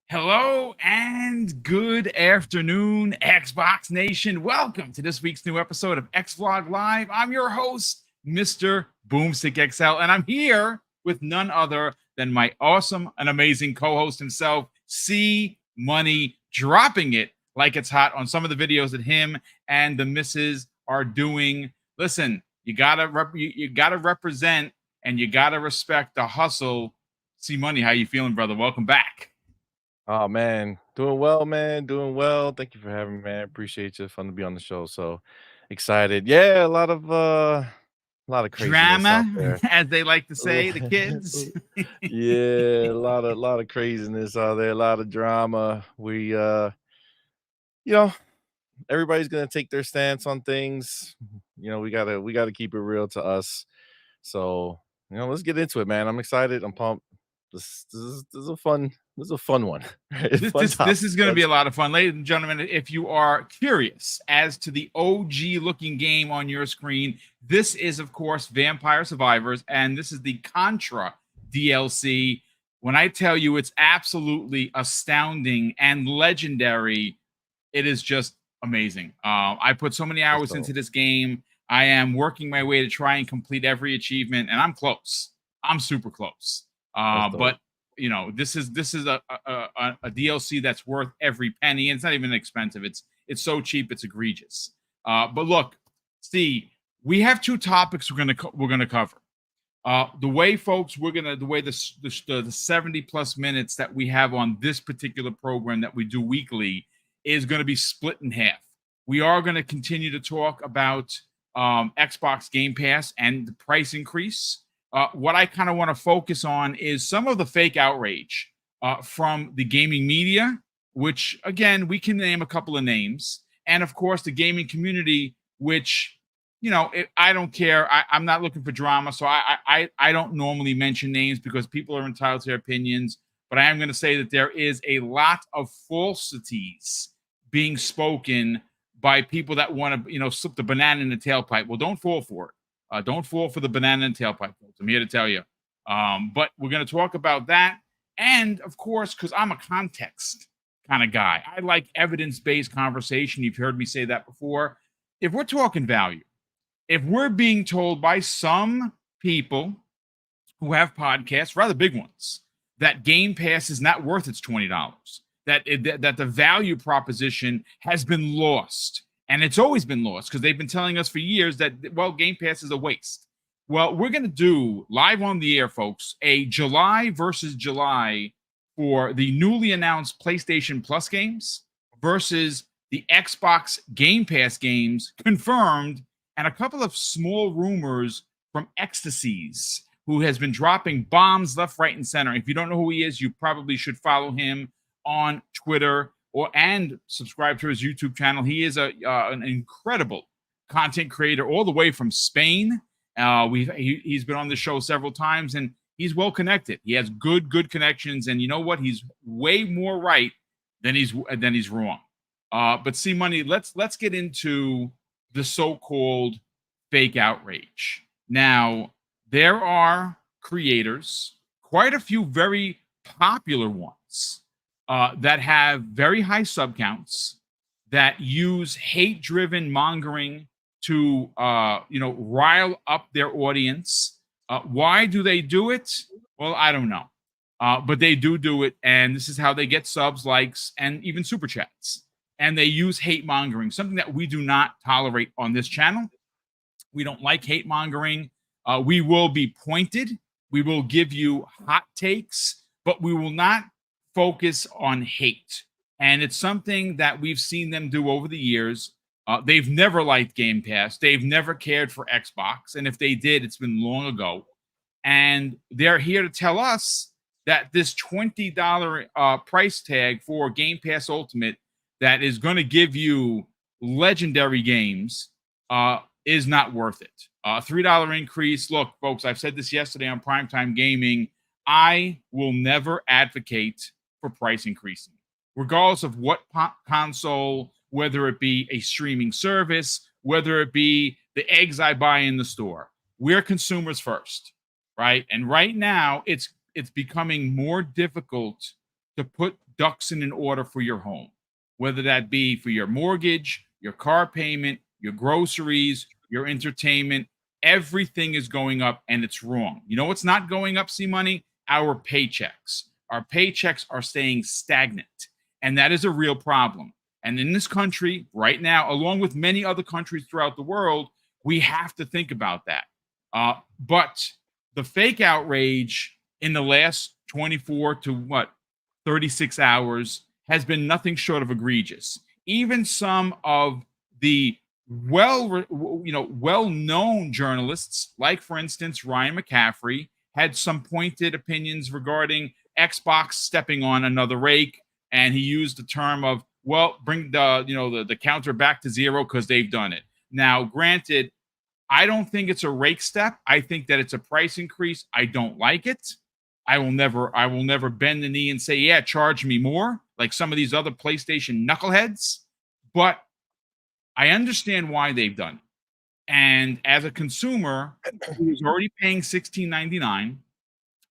Hello and good afternoon, Xbox Nation. Welcome to this week's new episode of X Vlog Live. I'm your host, Mr. BoomStick XL, and I'm here with none other than my awesome and amazing co-host himself, C Money, dropping it like it's hot on some of the videos that him and the missus are doing. Listen, you gotta represent and you gotta respect the hustle. C Money, how you feeling, brother? Welcome back. Oh man, doing well, man. Doing well. Thank you for having me, man. Appreciate you. Fun to be on the show. So excited. Yeah, a lot of craziness out Drama, there. as they like to say, the kids. Yeah, a lot of craziness out there, a lot of drama. You know, everybody's gonna take their stance on things. We gotta keep it real to us. So, let's get into it, man. I'm excited. I'm pumped. This is a fun one. Right? This Fun this this topic. is going to be a lot of fun, ladies and gentlemen. If you are curious as to the OG looking game on your screen, this is of course Vampire Survivors, and this is the Contra DLC. When I tell you it's absolutely astounding and legendary, it is just amazing. I put so many That's hours into dope. this game. I am working my way to try and complete every achievement, and I'm close. I'm super close. That's But dope. this is a DLC that's worth every penny, and it's not even expensive. It's so cheap, it's egregious. But look, Steve, we have two topics we're gonna cover. The way, folks, the way the 70 plus minutes that we have on this particular program that we do weekly is going to be split in half. We are going to continue to talk about Xbox Game Pass and the price increase. What I kind of want to focus on is some of the fake outrage from the gaming media, which again we can name a couple of names, and of course the gaming community, which I don't care. I'm not looking for drama, so I don't normally mention names because people are entitled to their opinions. But I am going to say that there is a lot of falsities being spoken by people that want to, slip the banana in the tailpipe. Well, don't fall for it. Don't fall for the banana in the tailpipe, folks. I'm here to tell you. But we're going to talk about that, and of course, because I'm a context kind of guy, I like evidence-based conversation. You've heard me say that before. If we're talking value, if we're being told by some people who have podcasts, rather big ones, that Game Pass is not worth its $20, that the value proposition has been lost, and it's always been lost because they've been telling us for years that Game Pass is a waste. Well, we're going to do live on the air, folks, a July versus July for the newly announced PlayStation Plus games versus the Xbox Game Pass games confirmed, and a couple of small rumors from Ecstasies, who has been dropping bombs left, right, and center. If you don't know who he is, you probably should follow him on Twitter and subscribe to his YouTube channel. He is an incredible content creator all the way from Spain. He's been on the show several times, and he's well connected. He has good connections, and you know what? He's way more right than he's wrong. But see, Money, let's get into the so-called fake outrage. Now, there are creators, quite a few very popular ones, that have very high sub counts, that use hate-driven mongering to rile up their audience. Why do they do it? Well, I don't know. But they do it, and this is how they get subs, likes, and even super chats. And they use hate mongering, something that we do not tolerate on this channel. We don't like hate mongering. We will be pointed. We will give you hot takes, but we will not focus on hate. And it's something that we've seen them do over the years. They've never liked Game Pass. They've never cared for Xbox. And if they did, it's been long ago. And they're here to tell us that this $20 price tag for Game Pass Ultimate that is going to give you legendary games is not worth it. $3 increase. Look, folks, I've said this yesterday on Primetime Gaming. I will never advocate for price increasing, regardless of what console, whether it be a streaming service, whether it be the eggs I buy in the store. We're consumers first, right? And right now, it's becoming more difficult to put ducks in an order for your home, whether that be for your mortgage, your car payment, your groceries, your entertainment. Everything is going up and it's wrong. You know what's not going up, see money? Our paychecks. Our paychecks are staying stagnant. And that is a real problem. And in this country right now, along with many other countries throughout the world, we have to think about that. But the fake outrage in the last 24 to 36 hours has been nothing short of egregious. Even some of the well-known journalists, like for instance Ryan McCaffrey, had some pointed opinions regarding Xbox stepping on another rake, and he used the term of, well, bring the counter back to zero because they've done it. Now, granted, I don't think it's a rake step. I think that it's a price increase. I don't like it. I will never bend the knee and say, yeah, charge me more, like some of these other PlayStation knuckleheads. But I understand why they've done it. And as a consumer who is already paying $16.99,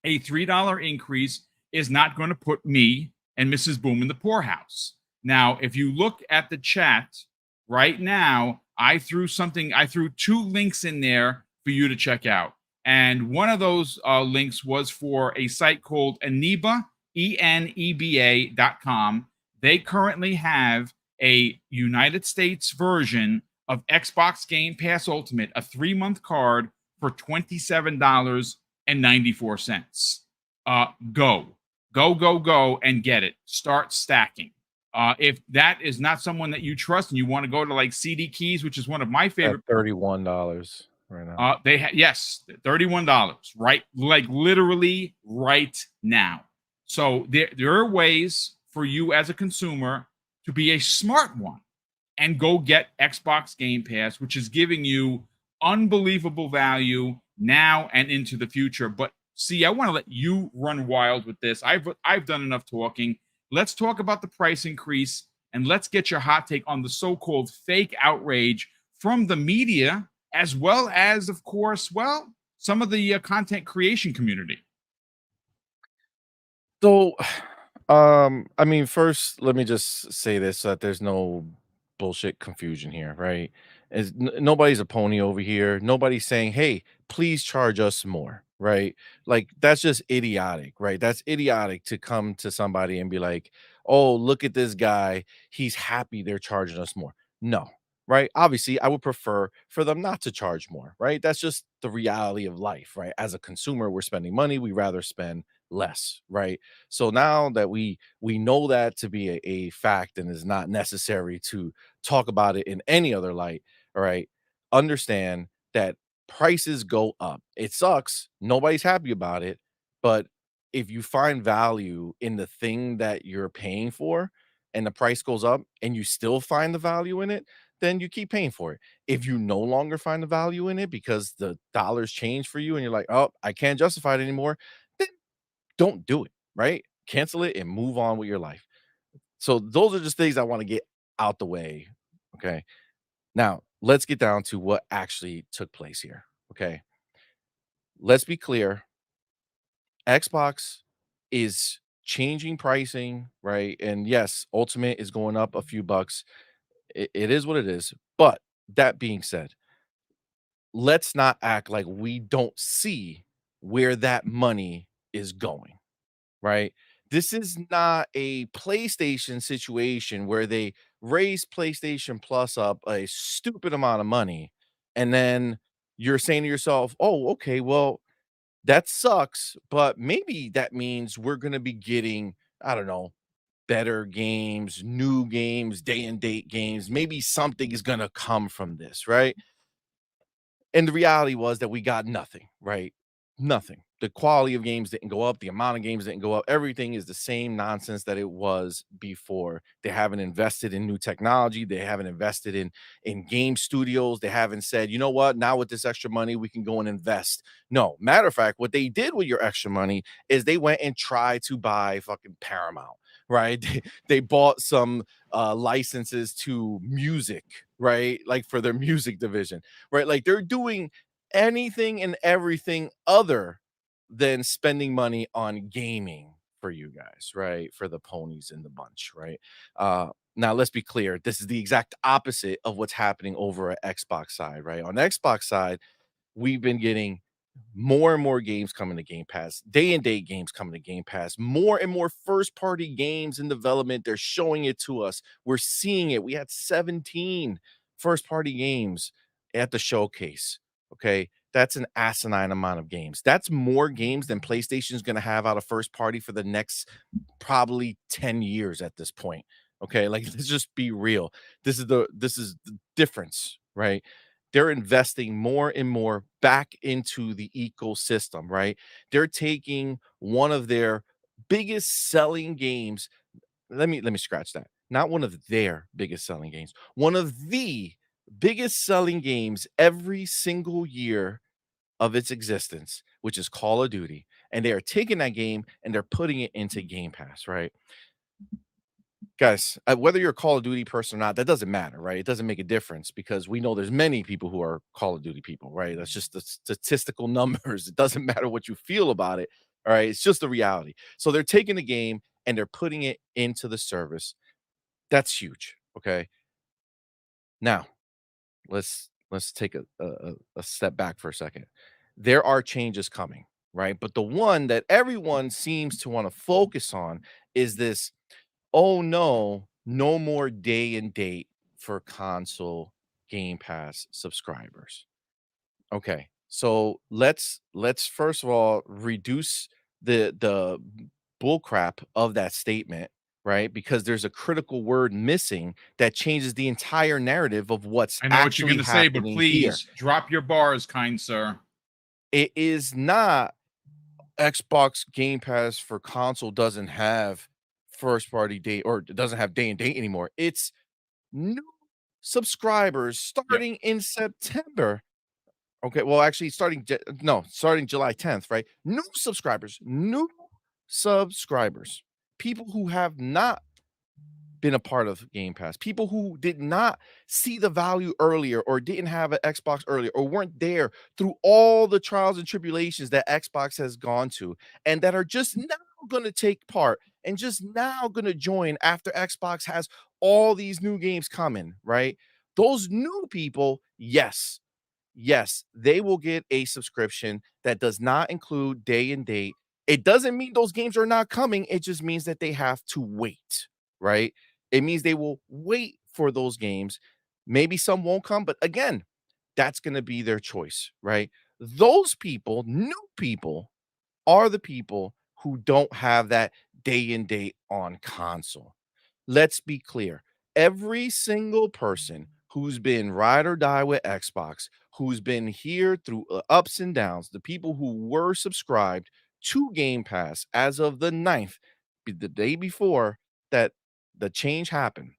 a $3 increase is not going to put me and Mrs. Boom in the poorhouse. Now, if you look at the chat right now, I threw two links in there for you to check out. And one of those links was for a site called Eneba, ENEBA.com. They currently have a United States version of Xbox Game Pass Ultimate, a 3-month card for $27.94. Go, and get it. Start stacking. If that is not someone that you trust and you want to go to like CD Keys, which is one of my favorite, at $31 right now. Yes, $31, right? Like literally right now. So there are ways for you as a consumer to be a smart one and go get Xbox Game Pass, which is giving you unbelievable value now and into the future. But see, I want to let you run wild with this. I've done enough talking. Let's talk about the price increase, and let's get your hot take on the so-called fake outrage from the media, as well as, of course, some of the content creation community. So, I mean, first, let me just say this so that there's no bullshit confusion here, right? Nobody's a pony over here. Nobody's saying, "Hey, please charge us more," right? Like that's just idiotic, right? That's idiotic to come to somebody and be like, "Oh, look at this guy. He's happy they're charging us more." No, right? Obviously, I would prefer for them not to charge more, right? That's just the reality of life, right? As a consumer, we're spending money. We rather spend less, right? So now that we know that to be a fact and is not necessary to talk about it in any other light, all right, understand that prices go up. It sucks. Nobody's happy about it. But if you find value in the thing that you're paying for and the price goes up and you still find the value in it, then you keep paying for it. If you no longer find the value in it because the dollars change for you and you're like, oh, I can't justify it anymore, then don't do it, right? Cancel it and move on with your life. So those are just things I want to get out the way. Okay. Now, let's get down to what actually took place here. Okay. Let's be clear. Xbox is changing pricing, right? And yes, Ultimate is going up a few bucks. It is what it is. But that being said, let's not act like we don't see where that money is going, right? This is not a PlayStation situation where they raise PlayStation Plus up a stupid amount of money, and then you're saying to yourself, "Oh, okay, well, that sucks, but maybe that means we're gonna be getting, I don't know, better games, new games, day and date games. Maybe something is gonna come from this, right?" And the reality was that we got nothing, right? Nothing. The quality of games didn't go up. The amount of games didn't go up. Everything is the same nonsense that it was before. They haven't invested in new technology. They haven't invested in game studios. They haven't said, you know what? Now with this extra money, we can go and invest. No, matter of fact, what they did with your extra money is they went and tried to buy fucking Paramount, right? They bought some licenses to music, right? Like for their music division, right? Like they're doing anything and everything other than spending money on gaming for you guys, right? For the ponies in the bunch, right? Now let's be clear. This is the exact opposite of what's happening over at Xbox side, right? On Xbox side, we've been getting more and more games coming to Game Pass, day and date games coming to Game Pass, more and more first party games in development. They're showing it to us. We're seeing it. We had 17 first party games at the showcase. Okay. That's an asinine amount of games. That's more games than PlayStation's going to have out of first party for the next probably 10 years at this point. Okay. Like, let's just be real. This is the difference, right? They're investing more and more back into the ecosystem, right? They're taking one of their biggest selling games. Let me scratch that. Not one of their biggest selling games. One of the biggest selling games every single year of its existence, which is Call of Duty. And they are taking that game and they're putting it into Game Pass, right? Guys, whether you're a Call of Duty person or not, that doesn't matter, right? It doesn't make a difference because we know there's many people who are Call of Duty people, right? That's just the statistical numbers. It doesn't matter what you feel about it. All right. It's just the reality. So they're taking the game and they're putting it into the service. That's huge. Okay. Now let's take a step back for a second. There are changes coming, right? But the one that everyone seems to want to focus on is this. Oh no, no more day and date for console Game Pass subscribers. Okay. So let's first of all reduce the bull crap of that statement, right? Because there's a critical word missing that changes the entire narrative of what's I know what you're actually going to say, but happening here. please drop your bars, kind sir. It is not Xbox Game Pass for console doesn't have first party date or it doesn't have day and date anymore. It's new subscribers Yep. starting in September. Okay, well, actually, starting July 10th, right? New subscribers, people who have not been a part of Game Pass, people who did not see the value earlier or didn't have an Xbox earlier or weren't there through all the trials and tribulations that Xbox has gone to and that are just now going to take part and just now going to join after Xbox has all these new games coming, right? Those new people, yes, they will get a subscription that does not include day and date. It doesn't mean those games are not coming. It just means that they have to wait, right? It means they will wait for those games. Maybe some won't come, but again, that's going to be their choice, right? Those people, new people, are the people who don't have that day and date on console. Let's be clear. Every single person who's been ride or die with Xbox, who's been here through ups and downs, the people who were subscribed to Game Pass as of the 9th, the day before that the change happened.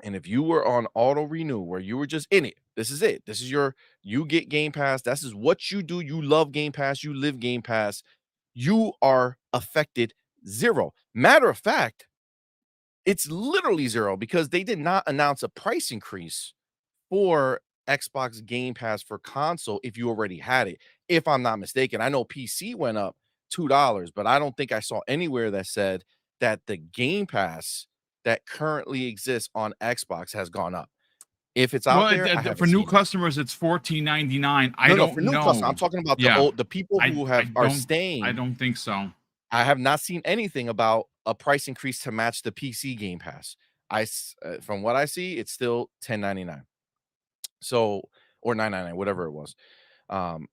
And if you were on auto renew where you were just in it, this is it. This is you get Game Pass. This is what you do. You love Game Pass. You live Game Pass. You are affected zero. Matter of fact, it's literally zero because they did not announce a price increase for Xbox Game Pass for console if you already had it. If I'm not mistaken, I know PC went up $2, but I don't think I saw anywhere that said that the Game Pass that currently exists on Xbox has gone up. If it's out Well, there, I haven't for new seen it. customers, it's $14.99. I No, don't for new customer. I'm know. talking about Yeah, the people who I are don't I staying. don't think so. I have not seen anything about a price increase to match the PC Game Pass. From what I see, it's still 10.99. So or 9.99, whatever it was. Um,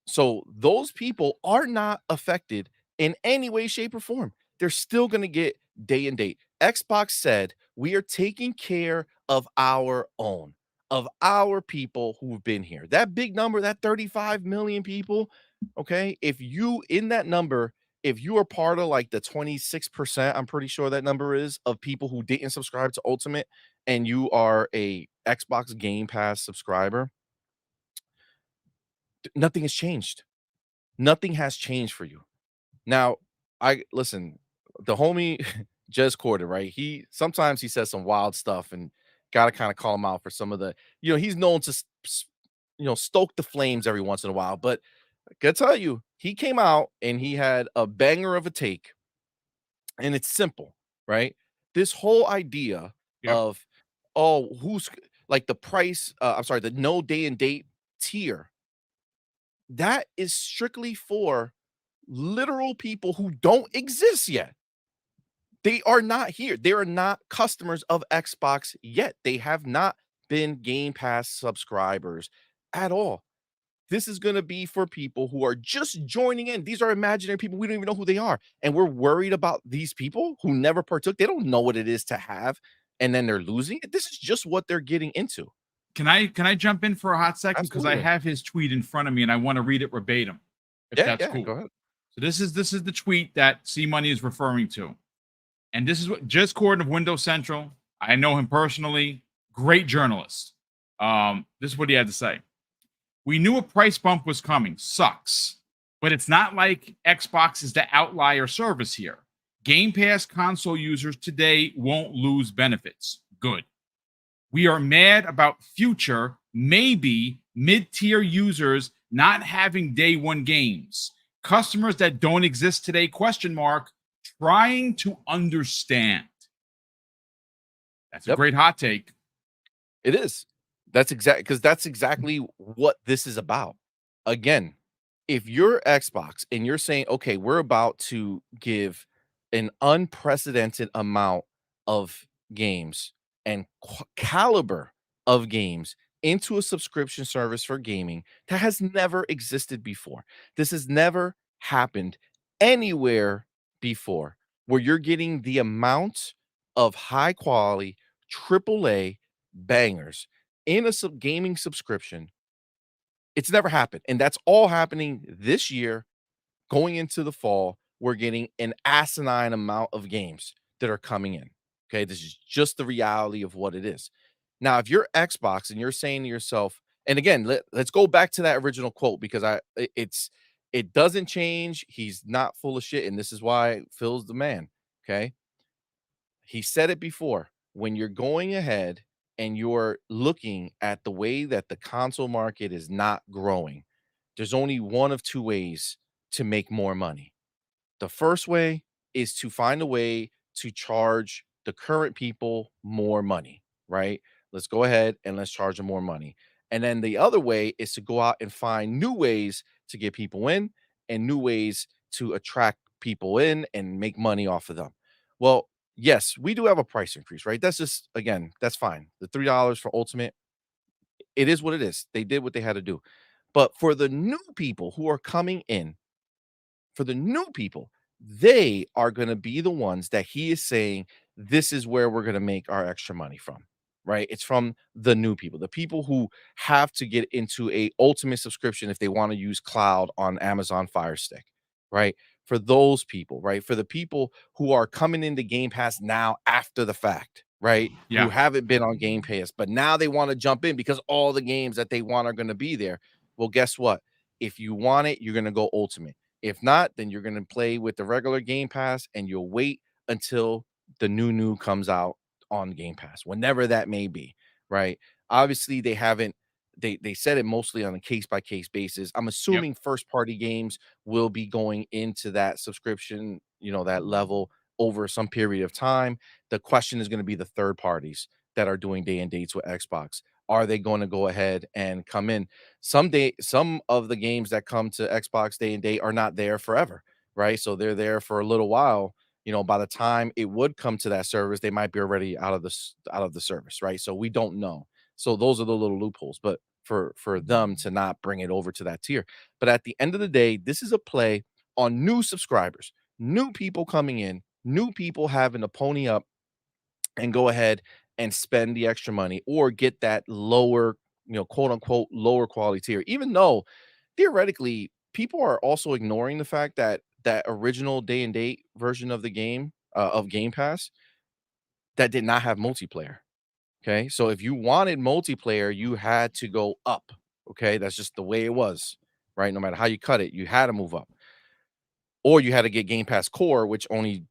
so those people are not affected in any way, shape, or form. They're still going to get day and date. Xbox said, we are taking care of our own, of our people who've been here. That big number, that 35 million people, okay? If you in that number, if you are part of like the 26%, I'm pretty sure that number is of people who didn't subscribe to Ultimate and you are a Xbox Game Pass subscriber, nothing has changed. Nothing has changed for you. Now, I listen, the homie just Corden, right? He sometimes he says some wild stuff and gotta kind of call him out for some of the, he's known to stoke the flames every once in a while. But I gotta tell you, he came out and he had a banger of a take And it's simple, right? This whole idea Yep. of, oh, who's like the price, I'm sorry, the no day and date tier, that is strictly for literal people who don't exist yet. They are not here. They are not customers of Xbox yet. They have not been Game Pass subscribers at all. This is going to be for people who are just joining in. These are imaginary people. We don't even know who they are. And we're worried about these people who never partook. They don't know what it is to have, and then they're losing it. This is just what they're getting into. Can I jump in for a hot second? Because I Absolutely. have his tweet in front of me and I want to read it verbatim, if Yeah, that's yeah, cool. go ahead. So this is the tweet that C Money is referring to. And this is what Just Corden of Windows Central. I know him personally. Great journalist. This is what he had to say. We knew a price bump was coming. Sucks. But it's not like Xbox is the outlier service here. Game Pass console users today won't lose benefits. Good. We are mad about future, maybe mid-tier users not having day one games. Customers that don't exist today, question mark, trying to understand. That's a Yep. great hot take. It is. That's exactly what this is about. Again, if you're Xbox and you're saying, okay, we're about to give an unprecedented amount of games and caliber of games into a subscription service for gaming that has never existed before. This has never happened anywhere before, where you're getting the amount of high quality AAA bangers in a gaming subscription. It's never happened. And that's all happening this year going into the fall. We're getting an asinine amount of games that are coming in. Okay. This is just the reality of what it is. Now, if you're Xbox and you're saying to yourself, and again, let's go back to that original quote because it doesn't change. He's not full of shit. And this is why Phil's the man. Okay. He said it before. When you're going ahead and you're looking at the way that the console market is not growing, there's only one of two ways to make more money. The first way is to find a way to charge the current people more money, right? Let's go ahead and let's charge them more money. And then the other way is to go out and find new ways to get people in and new ways to attract people in and make money off of them. Well, yes, we do have a price increase, right? That's just, again, that's fine. The $3 for Ultimate, it is what it is. They did what they had to do. But for the new people who are coming in, for the new people, they are going to be the ones that he is saying, this is where we're going to make our extra money from, right? It's from the new people, the people who have to get into a ultimate subscription if they want to use cloud on Amazon Fire Stick, right? For those people, right? For the people who are coming into Game Pass now after the fact, right? Who Yeah. haven't been on Game Pass, but now they want to jump in because all the games that they want are going to be there. Well, guess what? If you want it, you're going to go ultimate. If not, then you're going to play with the regular Game Pass and you'll wait until the new comes out on Game Pass, whenever that may be, right? Obviously, they haven't they said it mostly on a case by case basis. I'm Yep. assuming first party games will be going into that subscription, that level over some period of time. The question is going to be the third parties that are doing day and dates with Xbox. Are they going to go ahead and come in? Some of the games that come to Xbox day and date are not there forever, right? So they're there for a little while. By the time it would come to that service, they might be already out of the service, right? So we don't know. So those are the little loopholes. But for them to not bring it over to that tier. But at the end of the day, this is a play on new subscribers, new people coming in, new people having to pony up and go ahead and spend the extra money or get that lower, quote unquote, lower quality tier, even though theoretically people are also ignoring the fact that that original day and date version of the game of Game Pass that did not have multiplayer. Okay. So if you wanted multiplayer, you had to go up. Okay. That's just the way it was, right? No matter how you cut it, you had to move up or you had to get Game Pass Core, which only,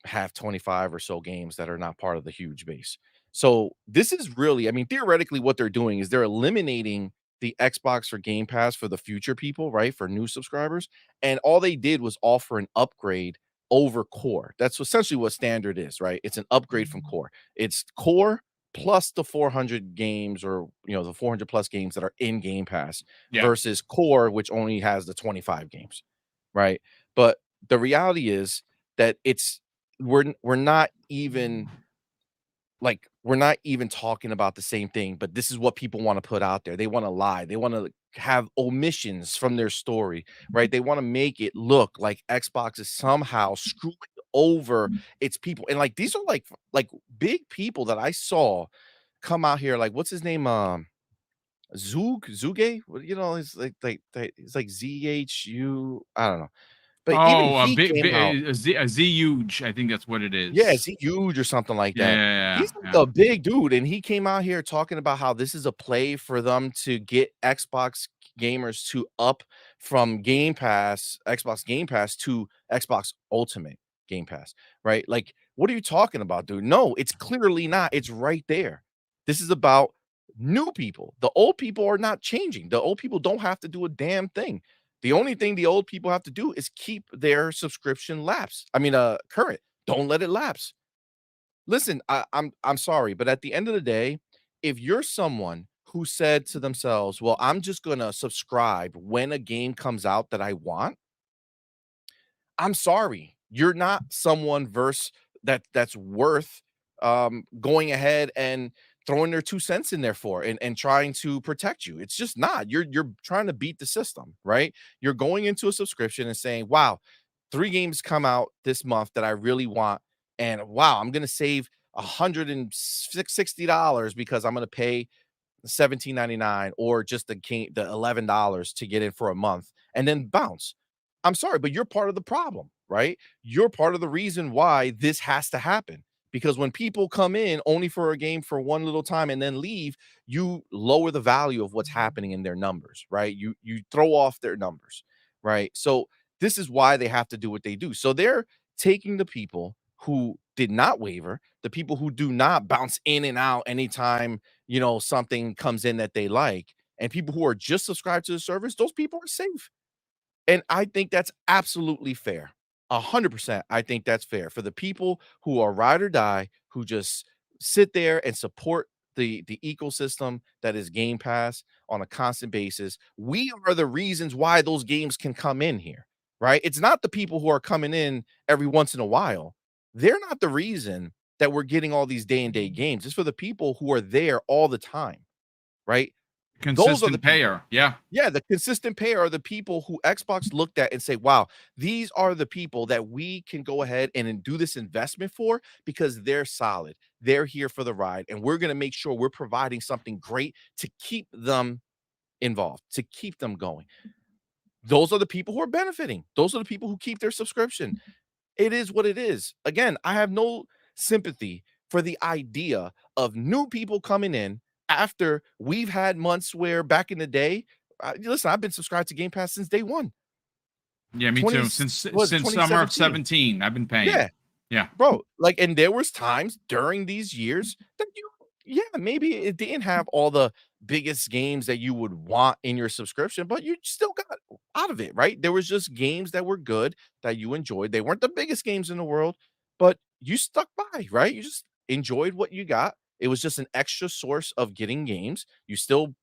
have 25 or so games that are not part of the huge base. So this is really, I mean, theoretically, what they're doing is they're eliminating the Xbox for Game Pass for the future people, right? For new subscribers. And all they did was offer an upgrade over core. That's essentially what standard is, right? It's an upgrade from core. It's core plus the 400 games, or the 400 plus games that are in Game Pass, Yeah. versus core, which only has the 25 games, right? But the reality is that we're not even we're not even talking about the same thing, but this is what people want to put out there. They want to lie. They want to have omissions from their story, right? They want to make it look like Xbox is somehow screwing over its people. And these are like big people that I saw come out here. Like, what's his name? Zuge? What, it's like ZHU. I don't know. But even Oh, he came out. a Z huge. I think that's what it Yeah, is. is he huge or something like Yeah, that? yeah, yeah, He's yeah. like a big dude, and he came out here talking about how this is a play for them to get Xbox gamers to up from Xbox Game Pass to Xbox Ultimate Game Pass, right? Like, what are you talking about, dude? No, it's clearly not. It's right there. This is about new people. The old people are not changing. The old people don't have to do a damn thing. The only thing the old people have to do is keep their subscription current. Don't let it lapse. Listen, I'm sorry, but at the end of the day, if you're someone who said to themselves, "Well, I'm just gonna subscribe when a game comes out that I want," I'm sorry. You're not someone that's worth going ahead and throwing their 2 cents in there for, and trying to protect you. It's just not. You're trying to beat the system, right? You're going into a subscription and saying, "Wow, 3 games come out this month that I really want, and wow, I'm going to save $160 because I'm going to pay 17.99 or just the $11 to get in for a month and then bounce." I'm sorry, but you're part of the problem, right? You're part of the reason why this has to happen. Because when people come in only for a game for one little time and then leave, you lower the value of what's happening in their numbers, right? You throw off their numbers, right? So this is why they have to do what they do. So they're taking the people who did not waver, the people who do not bounce in and out anytime something comes in that they like, and people who are just subscribed to the service, those people are safe. And I think that's absolutely fair. 100%. I think that's fair for the people who are ride or die, who just sit there and support the ecosystem that is Game Pass on a constant basis. We are the reasons why those games can come in here, right? It's not the people who are coming in every once in a while. They're not the reason that we're getting all these day and day games. It's for the people who are there all the time, right? Those are the Consistent people. payer. Yeah. Yeah, the consistent payer are the people who Xbox looked at and say, "Wow, these are the people that we can go ahead and then do this investment for because they're solid. They're here for the ride, and we're gonna make sure we're providing something great to keep them involved, to keep them going." Those are the people who are benefiting. Those are the people who keep their subscription. It is what it is. Again, I have no sympathy for the idea of new people coming in after we've had months where back in the day, listen, I've been subscribed to Game Pass since day one. Yeah, me 20, too. Since what is it, summer of 2017. 17, I've been paying. Yeah, Yeah. bro, and there was times during these years that yeah, maybe it didn't have all the biggest games that you would want in your subscription, but you still got out of it, right? There was just games that were good that you enjoyed. They weren't the biggest games in the world, but you stuck by, right? You just enjoyed what you got. It was just an extra source of getting games. You still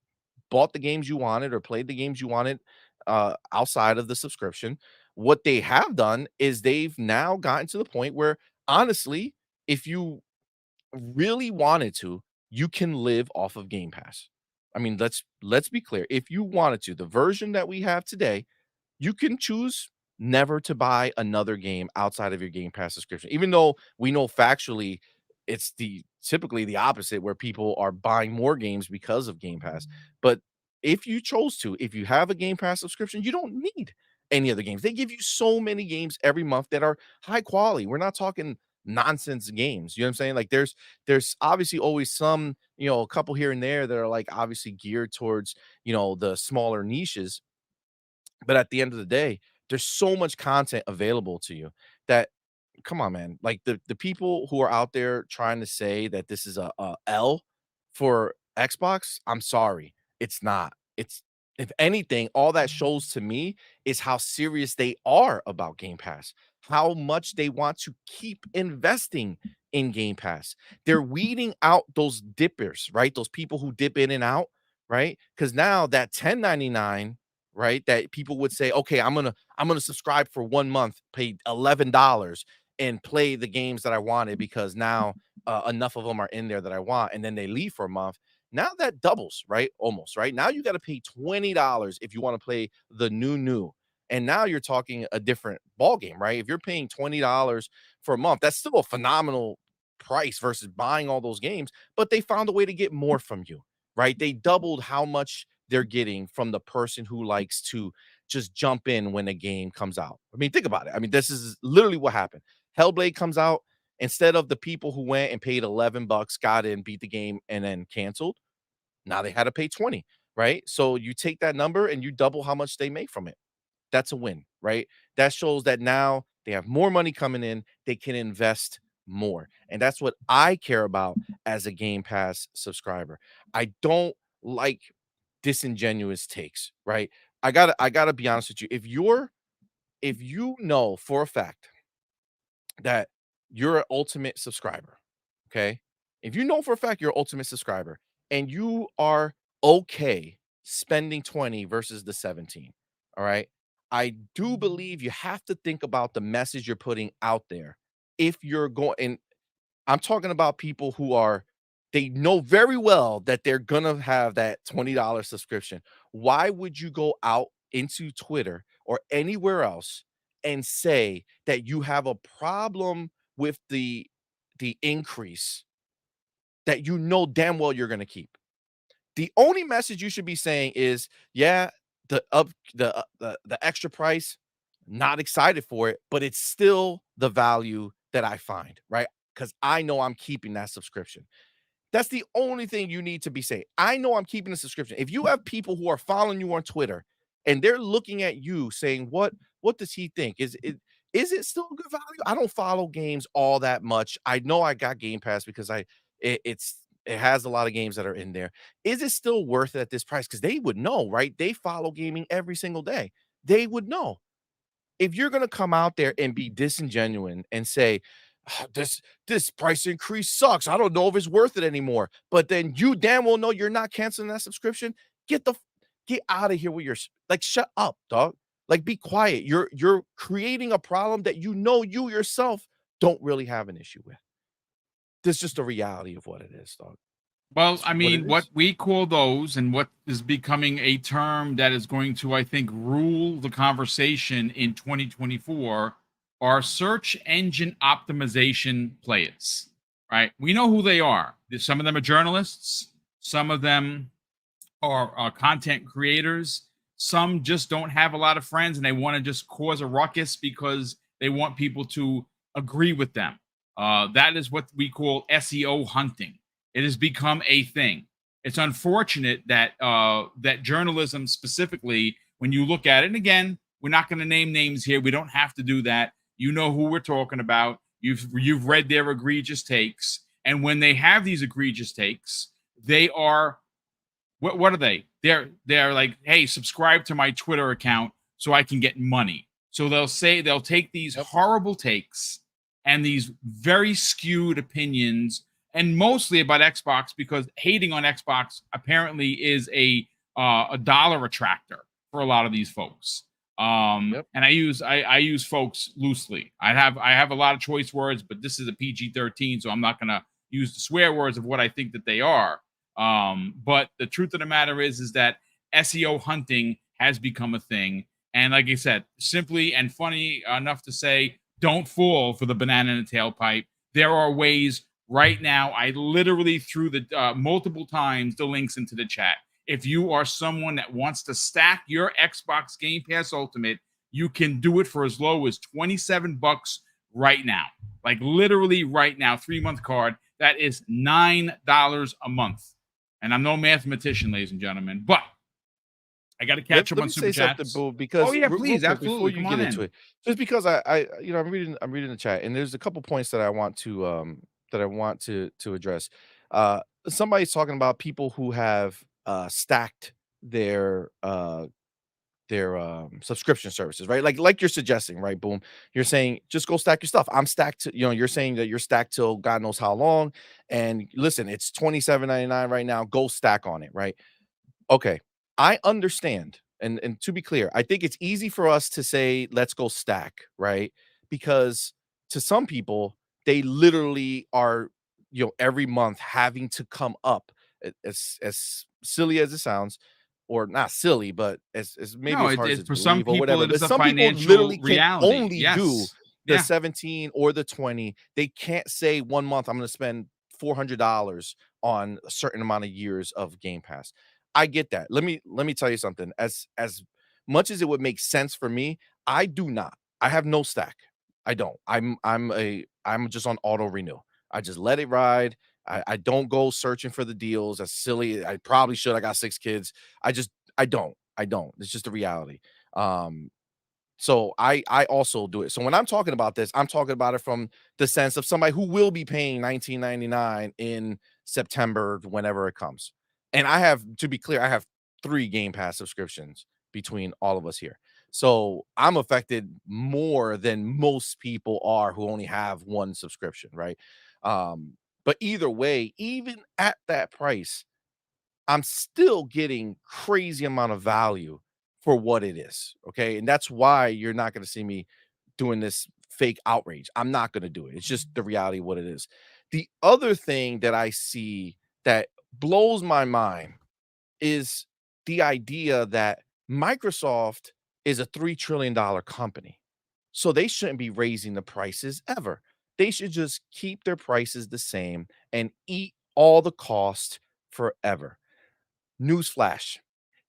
bought the games you wanted or played the games you wanted outside of the subscription. What they have done is they've now gotten to the point where, honestly, if you really wanted to, you can live off of Game Pass. I mean, let's be clear. If you wanted to, the version that we have today, you can choose never to buy another game outside of your Game Pass subscription, even though we know factually it's typically the opposite where people are buying more games because of Game Pass. But if you chose to, if you have a Game Pass subscription, you don't need any other games. They give you so many games every month that are high quality. We're not talking nonsense games. You know what I'm saying? Like there's obviously always some, a couple here and there that are like obviously geared towards, the smaller niches, but at the end of the day, there's so much content available to you that come on, man. Like the people who are out there trying to say that this is a L for Xbox, I'm sorry. It's not. It's if anything, all that shows to me is how serious they are about Game Pass, how much they want to keep investing in Game Pass. They're weeding out those dippers, right? Those people who dip in and out, right? Because now that 10.99, right? That people would say, okay, I'm gonna subscribe for 1 month, pay $11 and play the games that I wanted because now enough of them are in there that I want, and then they leave for a month. Now that doubles, right? Almost, right? Now you got to pay $20 if you want to play the new. And now you're talking a different ball game, right? If you're paying $20 for a month, that's still a phenomenal price versus buying all those games, but they found a way to get more from you, right? They doubled how much they're getting from the person who likes to just jump in when a game comes out. I mean, think about it. I mean, this is literally what happened. Hellblade comes out, instead of the people who went and paid 11 bucks, got in, beat the game, and then canceled, now they had to pay 20, right? So you take that number and you double how much they make from it. That's a win, right? That shows that now they have more money coming in, they can invest more. And that's what I care about as a Game Pass subscriber. I don't like disingenuous takes, right? I got to be honest with you. If you know for a fact that you're an ultimate subscriber, okay? If you know for a fact you're an ultimate subscriber and you are okay spending 20 versus the 17, all right? I do believe you have to think about the message you're putting out there. If you're going, and I'm talking about people who are, they know very well that they're gonna have that $20 subscription. Why would you go out into Twitter or anywhere else and say that you have a problem with the increase that you know damn well you're gonna keep? The only message you should be saying is, yeah, the extra price, not excited for it, but it's still the value that I find, right? Because I know I'm keeping that subscription. That's the only thing you need to be saying. I know I'm keeping a subscription. If you have people who are following you on Twitter and they're looking at you saying, what does he think? Is it still a good value? I don't follow games all that much. I know I got Game Pass because it has a lot of games that are in there. Is it still worth it at this price? Because they would know, right? They follow gaming every single day. They would know. If you're gonna come out there and be disingenuous and say, "Ah, this price increase sucks. I don't know if it's worth it anymore." But then you damn well know you're not canceling that subscription. Get the get out of here with your like shut up, dog. Like be quiet. You're creating a problem that you know you yourself don't really have an issue with. That's just the reality of what it is, dog. Well, It's I what it mean, what is. we call those and what is becoming a term that is going to, I think, rule the conversation in 2024 are search engine optimization players, right? We know who they are. Some of them are journalists, some of them are content creators, some just don't have a lot of friends and they want to just cause a ruckus because they want people to agree with them. That is what we call SEO hunting. It has become a thing. It's unfortunate that that journalism specifically, when you look at it, and again, we're not going to name names here. We don't have to do that. You know who we're talking about. You've read their egregious takes, and when they have these egregious takes, they are what are they? They're like, hey, subscribe to my Twitter account so I can get money. So they'll take these Yep. horrible takes and these very skewed opinions, and mostly about Xbox because hating on Xbox apparently is a dollar attractor for a lot of these folks. Yep. And I use folks loosely. I have a lot of choice words, but this is a PG-13, so I'm not gonna use the swear words of what I think that they are. But the truth of the matter is that SEO hunting has become a thing. And like I said, simply and funny enough to say, don't fall for the banana in the tailpipe. There are ways right now. I literally threw the multiple times the links into the chat. If you are someone that wants to stack your Xbox Game Pass Ultimate, you can do it for as low as 27 bucks right now. Like literally right now, 3-month card. That is $9 a month. And I'm no mathematician, ladies and gentlemen, but I got to Let, catch up let on me super say something, chats. Boo, Oh because yeah, real please, quick before absolutely. you Come get on into in. it, just because I'm reading the chat, and there's a couple points that I want to address. Somebody's talking about people who have stacked their subscription services, right? Like you're suggesting, right? Boom. You're saying just go stack your stuff. I'm stacked to, you're saying that you're stacked till God knows how long. And listen, it's 27.99 right now. Go stack on it, right? Okay. I understand. And to be clear, I think it's easy for us to say, let's go stack, right? Because to some people, they literally are, every month having to come up as silly as it sounds, or not silly, but as maybe No, as hard as it it's for some believe or people whatever. it is But a some people financial literally can reality. only do Yes. the Yeah. 17 or the 20. They can't say 1 month I'm going to spend $400 on a certain amount of years of Game Pass. I get that. Let me tell you something. As much as it would make sense for me, I do not. I have no stack. I don't. I'm just on auto renew. I just let it ride. I don't go searching for the deals. That's silly. I probably should. I got 6 kids. I don't. I don't. It's just a reality. Um, so I also do it. So when I'm talking about this, I'm talking about it from the sense of somebody who will be paying 19.99 in September whenever it comes. And I have, to be clear, I have 3 Game Pass subscriptions between all of us here. So I'm affected more than most people are who only have 1 subscription, right? But either way, even at that price, I'm still getting crazy amount of value for what it is. Okay. And that's why you're not going to see me doing this fake outrage. I'm not going to do it. It's just the reality of what it is. The other thing that I see that blows my mind is the idea that Microsoft is a $3 trillion company. So they shouldn't be raising the prices ever. They should just keep their prices the same and eat all the cost forever. Newsflash.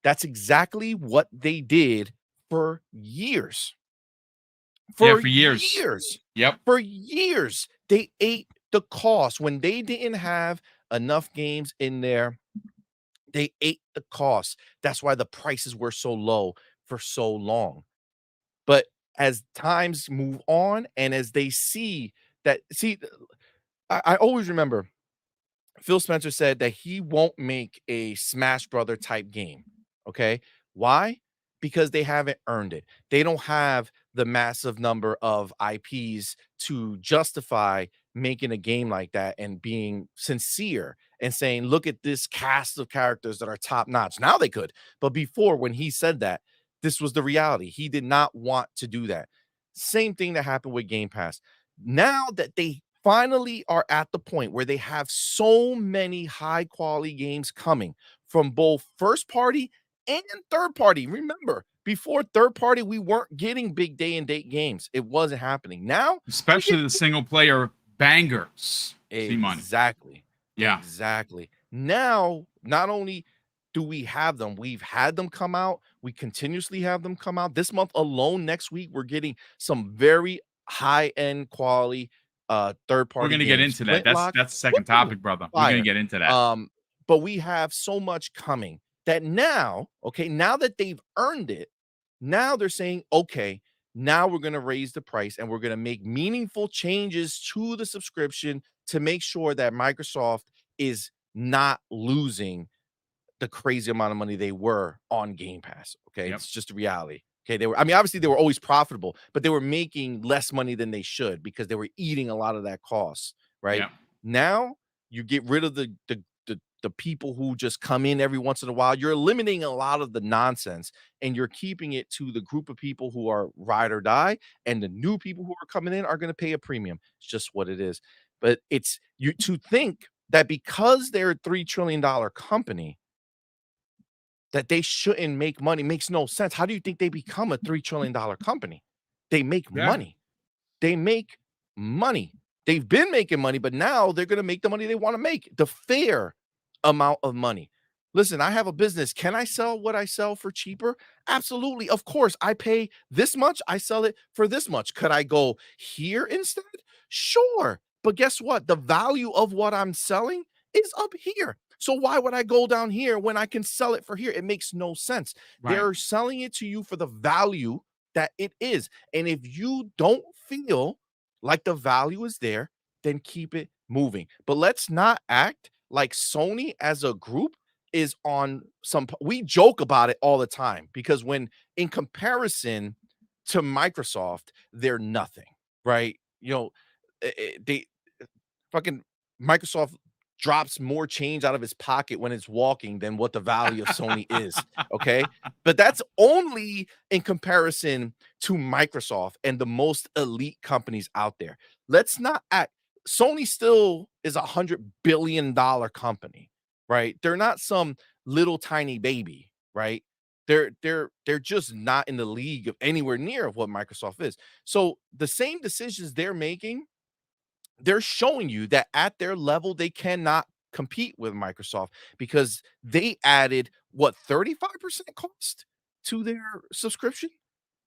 That's exactly what they did for years. Yeah, For for years. years. Yep. For years. They ate the cost. When they didn't have enough games in there, they ate the cost. That's why the prices were so low for so long. But as times move on and as they see that, I always remember Phil Spencer said that he won't make a Smash Brother type game. Okay. Why? Because they haven't earned it. They don't have the massive number of IPs to justify making a game like that and being sincere and saying, look at this cast of characters that are top notch. Now they could. But before, when he said that, this was the reality. He did not want to do that. Same thing that happened with Game Pass. Now that they finally are at the point where they have so many high quality games coming from both first party and third party. Remember, before third party, we weren't getting big day and date games. It wasn't happening. Now we get Especially the single player bangers. See money. exactly. Yeah. Exactly. Now, not only do we have them, we've had them come out. We continuously have them come out. This month alone, next week, we're getting some very high-end quality We're third-party gonna get games. into that. Flintlock, That's the second woo, topic, brother. We're gonna fire. get into that. But we have so much coming that now, okay, now that they've earned it, now they're saying, okay, now we're going to raise the price and we're going to make meaningful changes to the subscription to make sure that Microsoft is not losing the crazy amount of money they were on Game Pass. Okay. Yep. It's just a reality. Okay. I mean, obviously they were always profitable, but they were making less money than they should because they were eating a lot of that cost. Right Yep. now, you get rid of the people who just come in every once in a while. You're eliminating a lot of the nonsense and you're keeping it to the group of people who are ride or die. And the new people who are coming in are going to pay a premium. It's just what it is. But it's you to think that because they're a $3 trillion company, that they shouldn't make money makes no sense. How do you think they become a $3 trillion company? They make Yeah. money. They make money. They've been making money, but now they're going to make the money they want to make, the fair amount of money. Listen, I have a business. Can I sell what I sell for cheaper? Absolutely. Of course, I pay this much. I sell it for this much. Could I go here instead? Sure. But guess what? The value of what I'm selling is up here. So why would I go down here when I can sell it for here? It makes no sense. Right. They're selling it to you for the value that it is. And if you don't feel like the value is there, then keep it moving. But let's not act like Sony as a group is on some, we joke about it all the time because when in comparison to Microsoft, they're nothing, right? You know, they fucking Microsoft drops more change out of his pocket when it's walking than what the value of Sony is. Okay. But that's only in comparison to Microsoft and the most elite companies out there. Let's not act. Sony still is $100 billion company, right? They're not some little tiny baby, right? They're just not in the league of anywhere near of what Microsoft is. So the same decisions they're making, they're showing you that at their level they cannot compete with Microsoft because they added what 35% cost to their subscription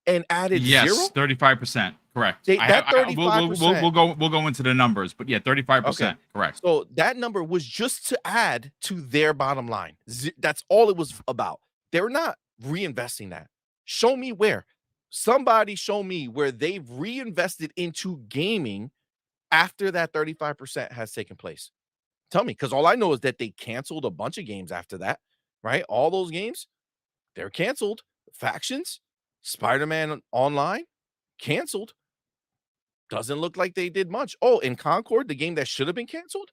and added Yes, zero. 35%. Correct. They that We'll go into the numbers, but yeah, 35%. okay. Correct. So that number was just to add to their bottom line. That's all it was about. They're not reinvesting that. Show me where. Somebody show me where they've reinvested into gaming after that 35% has taken place. Tell me, because all I know is that they canceled a bunch of games after that, right? All those games, they're canceled. Factions, Spider-Man Online, canceled. Doesn't look like they did much. Oh, in Concord, the game that should have been canceled,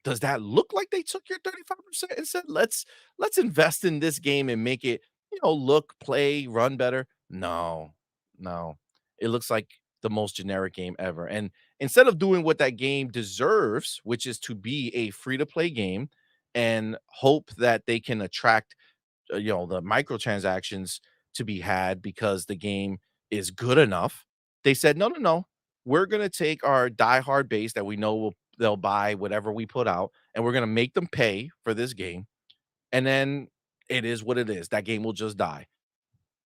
does that look like they took your 35% and said, let's invest in this game and make it, look, play, run better? No, no. It looks like the most generic game ever. And instead of doing what that game deserves, which is to be a free-to-play game and hope that they can attract the microtransactions to be had because the game is good enough, they said, no, no, no. We're gonna take our diehard base that we know they'll buy whatever we put out, and we're gonna make them pay for this game. And then it is what it is. That game will just die.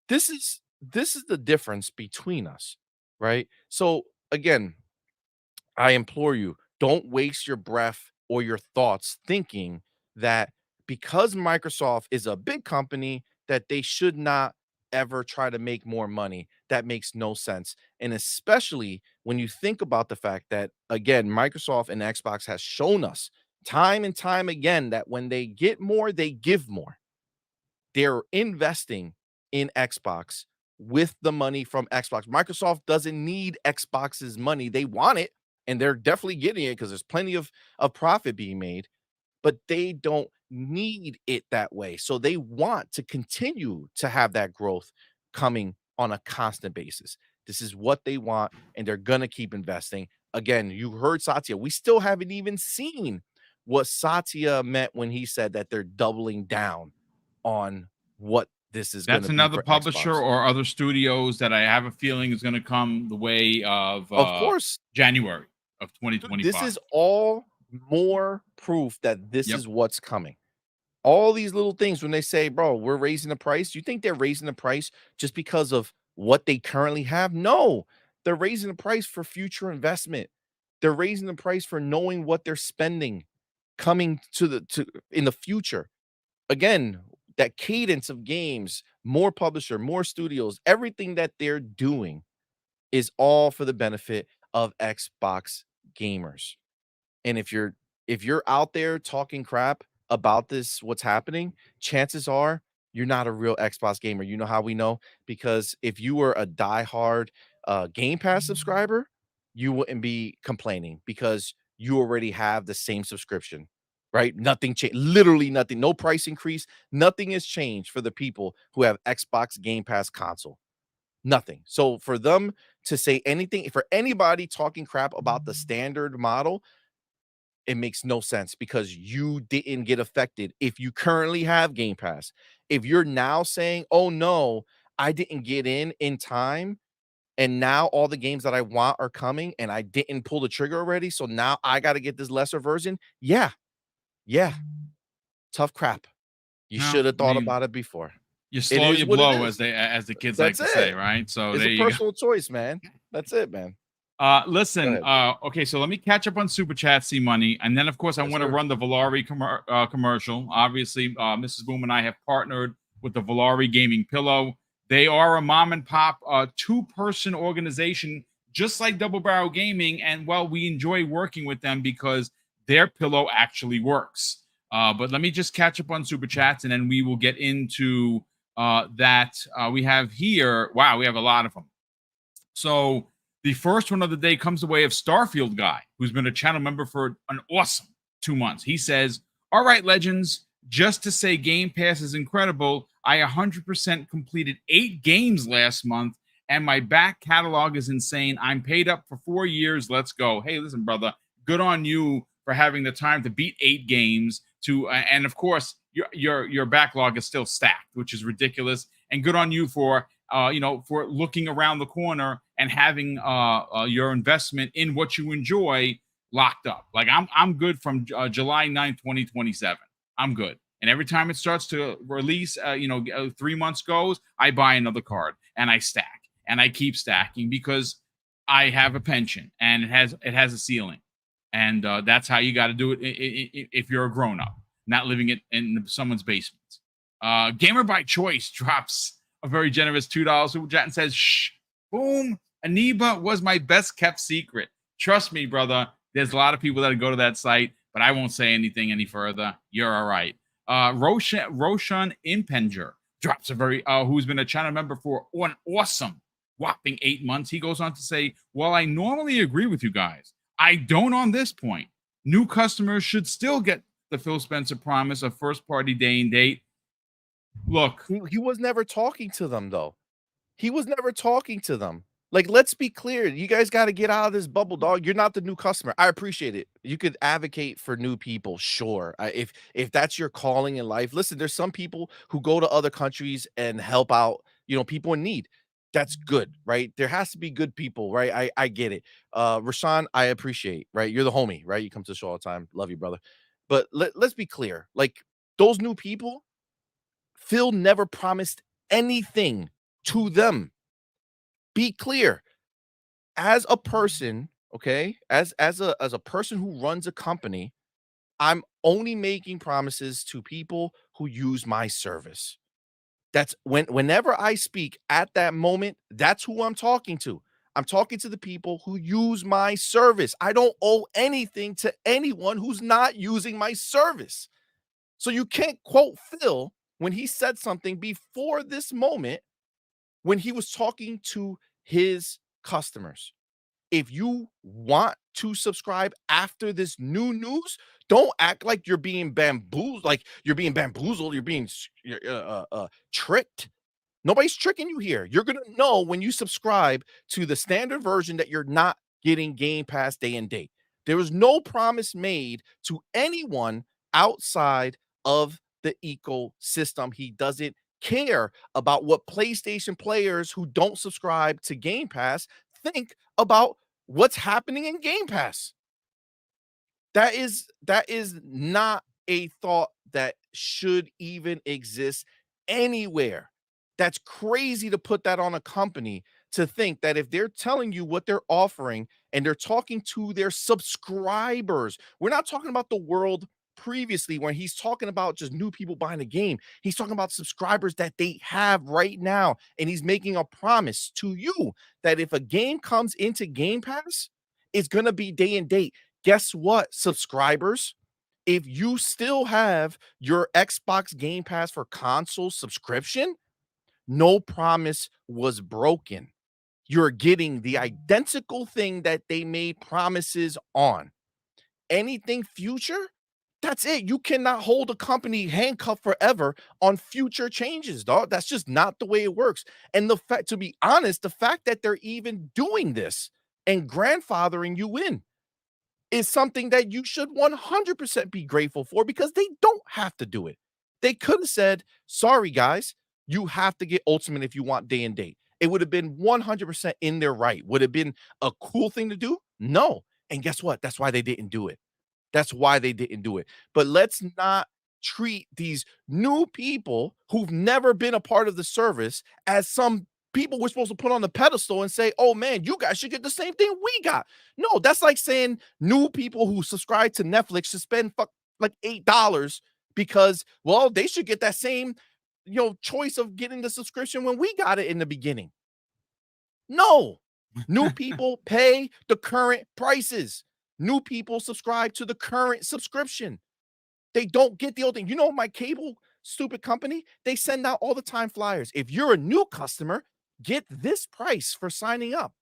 This is the difference between us, right? So again, I implore you, don't waste your breath or your thoughts thinking that because Microsoft is a big company that they should not ever try to make more money. That makes no sense. And especially when you think about the fact that again, Microsoft and Xbox has shown us time and time again that when they get more, they give more. They're investing in Xbox with the money from Xbox. Microsoft doesn't need Xbox's money. They want it, and they're definitely getting it because there's plenty of profit being made, but they don't need it that way. So they want to continue to have that growth coming on a constant basis. This is what they want, and they're going to keep investing. Again, you heard Satya. We still haven't even seen what Satya meant when he said that they're doubling down on what this is going That's to be another for publisher Xbox. or other studios that I have a feeling is going to come the way of Course, January of dude, 2025. this is all more proof that this Yep. is what's coming. All these little things when they say, bro, we're raising the price. You think they're raising the price just because of what they currently have? No, they're raising the price for future investment. They're raising the price for knowing what they're spending coming to in the future. Again, that cadence of games, more publisher, more studios, everything that they're doing is all for the benefit of Xbox gamers. And if you're out there talking crap about this, what's happening, chances are you're not a real Xbox gamer. You know how we know? Because if you were a diehard Game Pass subscriber, you wouldn't be complaining because you already have the same subscription, right? Nothing changed, literally nothing, no price increase, nothing has changed for the people who have Xbox Game Pass console. Nothing. So for them to say anything, for anybody talking crap about the standard model, it makes no sense because you didn't get affected if you currently have Game Pass. If you're now saying, "Oh no, I didn't get in time and now all the games that I want are coming and I didn't pull the trigger already, so now I got to get this lesser version." Yeah. Yeah. Tough crap. You No, should have I thought mean, about it before. you It slow, is you what it blow, is. as the kids like That's to say, it. right? So It's there a you go. personal choice, man. That's it, man. Go Listen, ahead. okay, so let me catch up on Super Chat, see money, and then of course I Yes, want to sir. run the Volari commercial. Obviously, Mrs. Boom and I have partnered with the Volari Gaming Pillow. They are a mom and pop, two-person organization, just like Double Barrel Gaming, and well, we enjoy working with them because their pillow actually works. But let me just catch up on super chats, and then we will get into that. We have here, wow, we have a lot of them. So the first one of the day comes the way of Starfield Guy, who's been a channel member for an awesome 2 months. He says, all right, legends, just to say Game Pass is incredible, I 100% completed 8 games last month, and my back catalog is insane. I'm paid up for 4 years. Let's go. Hey, listen, brother, good on you for having the time to beat 8 games. And of course, your backlog is still stacked, which is ridiculous. And good on you for for looking around the corner and having your investment in what you enjoy locked up. Like I'm good from July 9th, 2027. I'm good. And every time it starts to release, 3 months goes, I buy another card and I stack and I keep stacking because I have a pension and it has a ceiling. And that's how you got to do it if you're a grown up, not living it in someone's basement. Gamer by Choice drops a very generous $2 super chat and says, shh, boom, Aniba was my best kept secret. Trust me, brother. There's a lot of people that go to that site, but I won't say anything any further. You're all right. Roshan Impenger drops a very, who's been a channel member for an awesome whopping 8 months. He goes on to say, well, I normally agree with you guys. I don't on this point. New customers should still get the Phil Spencer promise of first party day and date. Look, he was never talking to them, though. He was never talking to them. Like, let's be clear. You guys got to get out of this bubble, dog. You're not the new customer. I appreciate it. You could advocate for new people, sure. If that's your calling in life, listen. There's some people who go to other countries and help out, people in need. That's good, right? There has to be good people, right? I get it. Rashawn, I appreciate, right? You're the homie, right? You come to the show all the time. Love you, brother. But let's be clear. Like, those new people, Phil never promised anything to them. Be clear. As a person, okay, as a person who runs a company, I'm only making promises to people who use my service. That's whenever I speak at that moment, that's who I'm talking to. I'm talking to the people who use my service. I don't owe anything to anyone who's not using my service. So you can't quote Phil when he said something before this moment when he was talking to his customers. If you want to subscribe after this new news, don't act like you're being bamboozled, you're being tricked. Nobody's tricking you here. You're going to know when you subscribe to the standard version that you're not getting Game Pass day and date. There was no promise made to anyone outside of the ecosystem. He doesn't care about what PlayStation players who don't subscribe to Game Pass think about what's happening in Game Pass. That is not a thought that should even exist anywhere. That's crazy to put that on a company, to think that if they're telling you what they're offering and they're talking to their subscribers. We're not talking about the world previously when he's talking about just new people buying a game. He's talking about subscribers that they have right now, and he's making a promise to you that if a game comes into Game Pass, it's going to be day and date. Guess what, subscribers? If you still have your Xbox Game Pass for console subscription, no promise was broken. You're getting the identical thing that they made promises on. Anything future, that's it. You cannot hold a company handcuffed forever on future changes, dog. That's just not the way it works. And the fact, to be honest, the fact that they're even doing this and grandfathering you in is something that you should 100% be grateful for, because they don't have to do it. They could have said, sorry, guys, you have to get Ultimate if you want day and date. It would have been 100% in their right. Would have been a cool thing to do? No. And guess what? That's why they didn't do it. That's why they didn't do it. But let's not treat these new people who've never been a part of the service as some people we're supposed to put on the pedestal and say, oh man, you guys should get the same thing we got. No, that's like saying new people who subscribe to Netflix should spend like $8 because, well, they should get that same choice of getting the subscription when we got it in the beginning. No, new people pay the current prices. New people subscribe to the current subscription. They don't get the old thing. You know, my cable stupid company, they send out all the time flyers. If you're a new customer, get this price for signing up.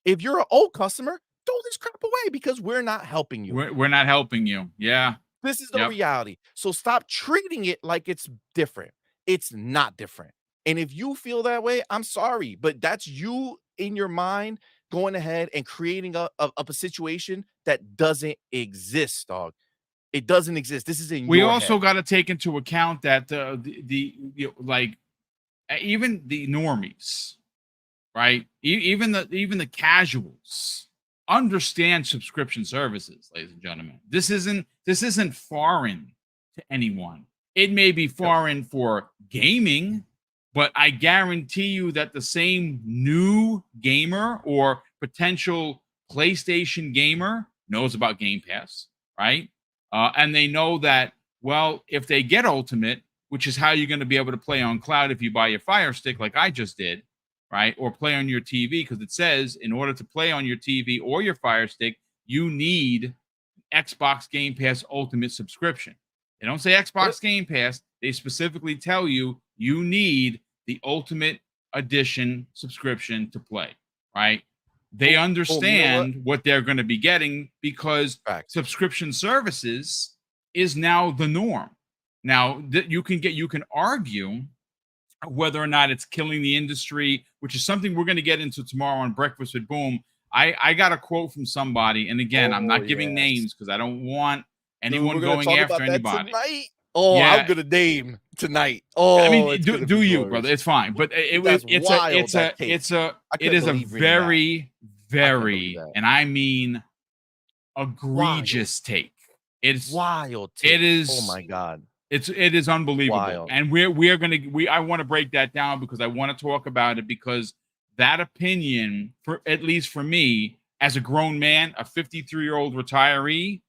If you're an old customer, throw this crap away because we're not helping you. We're not helping you. Yeah. This is the Yep. reality. So stop treating it like it's different. It's not different. And if you feel that way, I'm sorry, but that's you in your mind going ahead and creating a situation that doesn't exist, dog. It doesn't exist. This is in We your also head. got to take into account that like even the normies, right? Even the casuals understand subscription services, ladies and gentlemen. This isn't foreign to anyone. It may be foreign for gaming, but I guarantee you that the same new gamer or potential PlayStation gamer knows about Game Pass, right? And they know that, well, if they get Ultimate, which is how you're going to be able to play on cloud if you buy your Fire Stick, like I just did, right? Or play on your TV, because it says in order to play on your TV or your Fire Stick, you need Xbox Game Pass Ultimate subscription. They don't say Xbox Game Pass. They specifically tell you you need the Ultimate Edition subscription to play, right? They understand what they're going to be getting because subscription services is now the norm. Now that you can argue whether or not it's killing the industry, which is something we're going to get into tomorrow on Breakfast with Boom. I got a quote from somebody, and again, I'm not giving names because I don't want anyone going after anybody. Oh, yeah. I'm gonna name tonight. Oh, I mean, do you, brother? It's fine, but it is a very, and I mean egregious take. It's wild. It is. Oh my god. It is unbelievable. Wild. And I want to break that down because I want to talk about it, because that opinion, for at least for me, as a grown man, a 53-year-old retiree,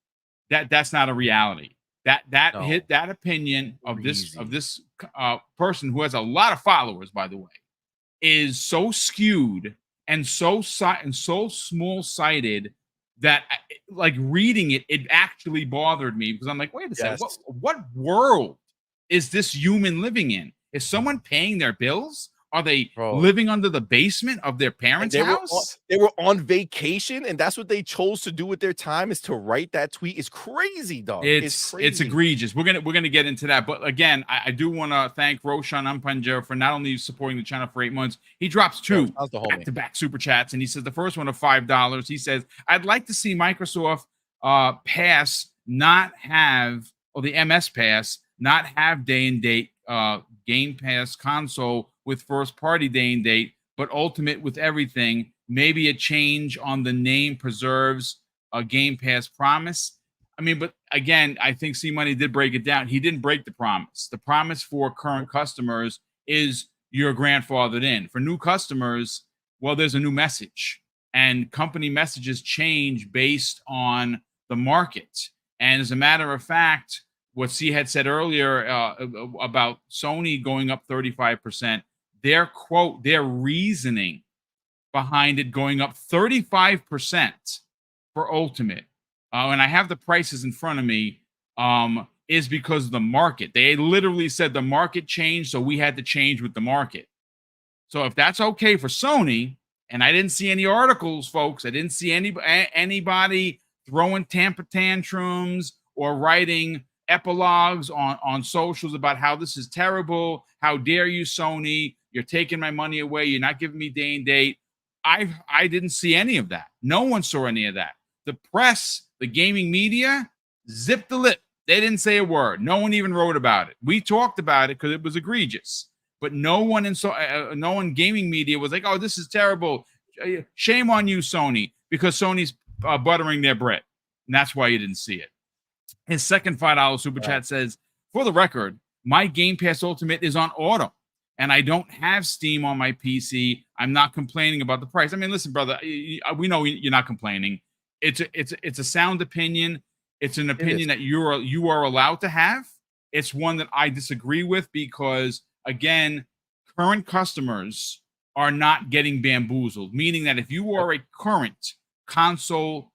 that's not a reality. That opinion of this person who has a lot of followers, by the way, is so skewed and so small-sighted that, like, reading it actually bothered me, because I'm like, wait a second, what world is this human living in? Is someone paying their bills? Are they living under the basement of their parents' house? They were on vacation, and that's what they chose to do with their time, is to write that tweet. It's crazy, dog. It's crazy. It's egregious. We're gonna get into that, but again, I do want to thank Roshan Ampanja for not only supporting the channel for 8 months. He drops two back-to-back super chats, and he says the first one of $5. He says, "I'd like to see Microsoft Pass not have, or the MS Pass not have day and date Game Pass console with first party day and date, but Ultimate with everything. Maybe a change on the name preserves a Game Pass promise." I mean, but again, I think C Money did break it down. He didn't break the promise. The promise for current customers is you're grandfathered in. For new customers, well, there's a new message, and company messages change based on the market. And as a matter of fact, what C had said earlier about Sony going up 35%, their reasoning behind it going up 35% for Ultimate, and I have the prices in front of me, is because of the market. They literally said the market changed, so we had to change with the market. So if that's okay for Sony, and I didn't see any articles, folks, I didn't see anybody throwing temper tantrums or writing epilogues on socials about how this is terrible. How dare you, Sony? You're taking my money away. You're not giving me day and date. I didn't see any of that. No one saw any of that. The press, the gaming media, zipped the lip. They didn't say a word. No one even wrote about it. We talked about it because it was egregious, but no one gaming media was like, "Oh, this is terrible. Shame on you, Sony," because Sony's buttering their bread, and that's why you didn't see it. His second $5 super chat says, "For the record, my Game Pass Ultimate is on auto, and I don't have Steam on my PC. I'm not complaining about the price." I mean, listen, brother, we know you're not complaining. It's a sound opinion. It's an opinion that you are allowed to have. It's one that I disagree with because, again, current customers are not getting bamboozled. Meaning that if you are a current console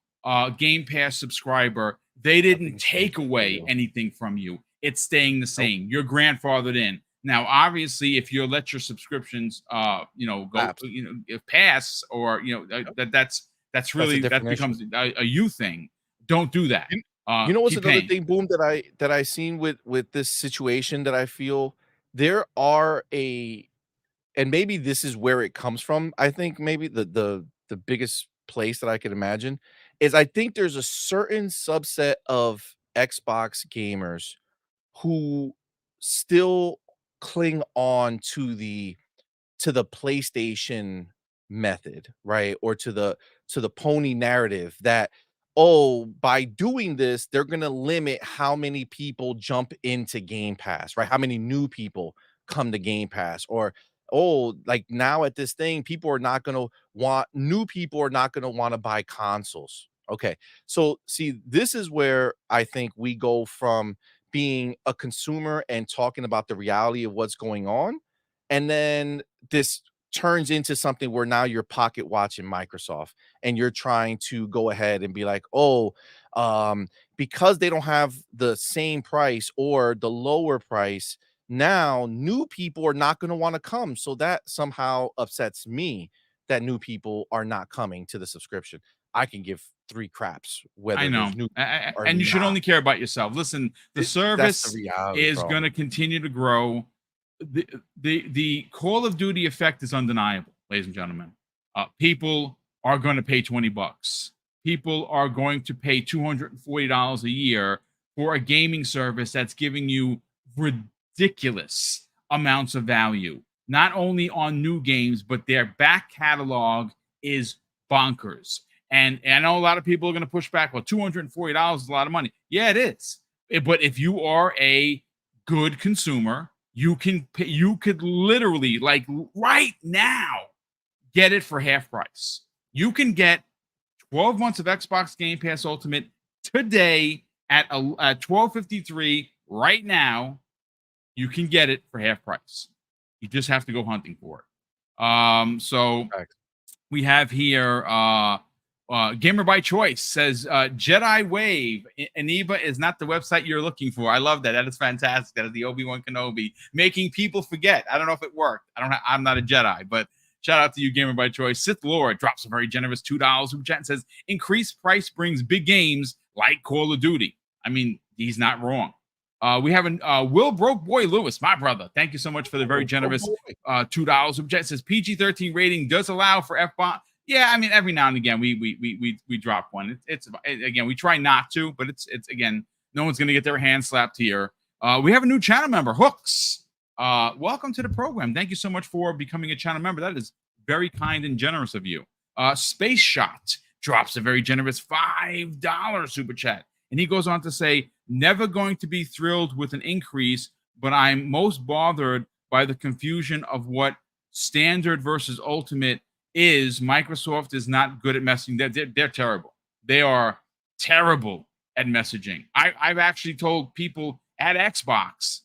Game Pass subscriber, They didn't Nothing's take changed for away you. anything from you. It's staying the Nope. same. You're grandfathered in. Now, obviously, if you let your subscriptions, go, Lapse. if pass, or Yep. that's That's a really, that different issue. becomes a you thing. Don't do that. You you know what's Keep another paying. thing, Boom, that I seen with this situation that I feel there are a and maybe this is where it comes from. I think maybe the biggest place that I can imagine is I think there's a certain subset of Xbox gamers who still cling on to the PlayStation method, right? Or to the pony narrative that, oh, by doing this, they're gonna limit how many people jump into Game Pass, right? How many new people come to Game Pass, or oh, like now at this thing, people are not gonna want new people are not gonna want to buy consoles. Okay. So see, this is where I think we go from being a consumer and talking about the reality of what's going on, and then this turns into something where now you're pocket watching Microsoft and you're trying to go ahead and be like, oh, because they don't have the same price or the lower price, now new people are not going to want to come. So that somehow upsets me that new people are not coming to the subscription. I can give three craps I whether know. there's new or And you should not. only care about yourself. Listen, the That's the service reality, is bro. going to continue to grow. The Call of Duty effect is undeniable, ladies and gentlemen. People are going to pay $20. People are going to pay $240 a year for a gaming service that's giving you ridiculous amounts of value, not only on new games, but their back catalog is bonkers. And I know a lot of people are going to push back. Well, $240 is a lot of money. Yeah, it is. But if you are a good consumer, you can pay, you could literally, like, right now, get it for half price. You can get 12 months of Xbox Game Pass Ultimate today at 12.53 right now. You can get it for half price. You just have to go hunting for it. So Facts. we have here Gamer by Choice says Jedi Wave. Aniba is not the website you're looking for. I love that. That is fantastic. That is the Obi-Wan Kenobi making people forget. I don't know if it worked. I'm not a Jedi, but shout out to you, Gamer by Choice. Sith Lord drops a very generous $2 super chat and says increased price brings big games like Call of Duty. I mean, he's not wrong. We have Will Broke Boy Lewis, my brother. Thank you so much for the very Oh generous boy. $2 super chat. Says PG-13 rating does allow for F-bomb. Yeah, I mean, every now and again we drop one. Again, we try not to, but it's again, no one's gonna get their hand slapped here. We have a new channel member, Hooks. Welcome to the program. Thank you so much for becoming a channel member. That is very kind and generous of you. Space Shot drops a very generous $5 super chat. And he goes on to say, never going to be thrilled with an increase, but I'm most bothered by the confusion of what standard versus ultimate is. Microsoft is not good at messaging. They're terrible. They are terrible at messaging. I've actually told people at Xbox,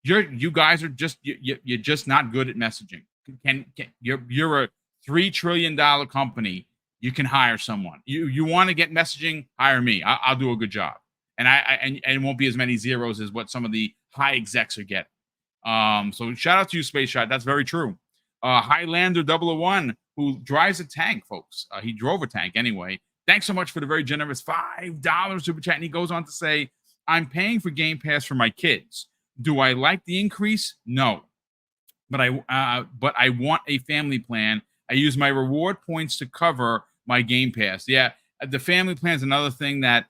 you guys are just you're just not good at messaging. You're a $3 trillion company. You can hire someone. You want to get messaging? Hire me. I'll do a good job. And and it won't be as many zeros as what some of the high execs are getting. So shout out to you, Space Shot. That's very true. Highlander 001, who drives a tank, folks. He drove a tank anyway. Thanks so much for the very generous $5 super chat. And he goes on to say, I'm paying for Game Pass for my kids. Do I like the increase? No. But I want a family plan. I use my reward points to cover my Game Pass. Yeah, the family plan is another thing that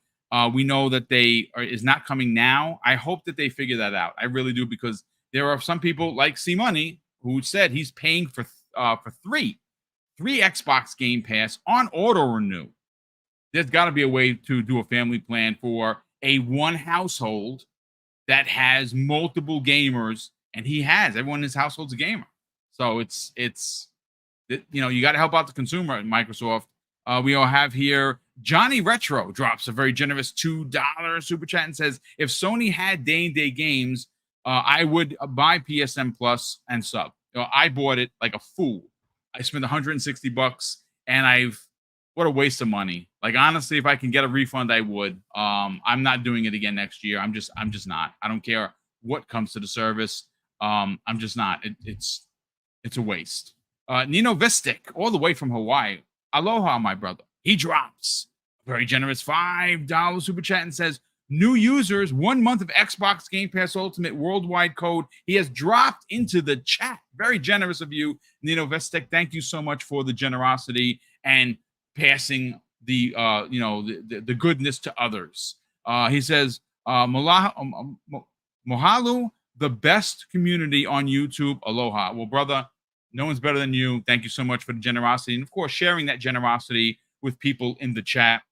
we know that is not coming now. I hope that they figure that out. I really do, because there are some people like C Money who said he's paying for three Xbox Game Pass on auto renew. There's got to be a way to do a family plan for a one household that has multiple gamers, and everyone in his household's a gamer. So you got to help out the consumer at Microsoft. We all have here Johnny Retro drops a very generous $2 super chat and says, if Sony had day-and-day games, I would buy PSN Plus and sub. I bought it like a fool. I spent $160 and what a waste of money. Like, honestly, if I can get a refund, I would. I'm not doing it again next year. I'm just not. I don't care what comes to the service. I'm just not. It's a waste. Nino Vistic, all the way from Hawaii. Aloha, my brother. He drops a very generous $5 super chat and says, new users, 1 month of Xbox Game Pass Ultimate worldwide code. He has dropped into the chat. Very generous of you, Nino Vistic. Thank you so much for the generosity and passing the the goodness to others. He says, Mohalu, the best community on YouTube. Aloha. Well, brother, no one's better than you. Thank you so much for the generosity. And of course, sharing that generosity with people in the chat.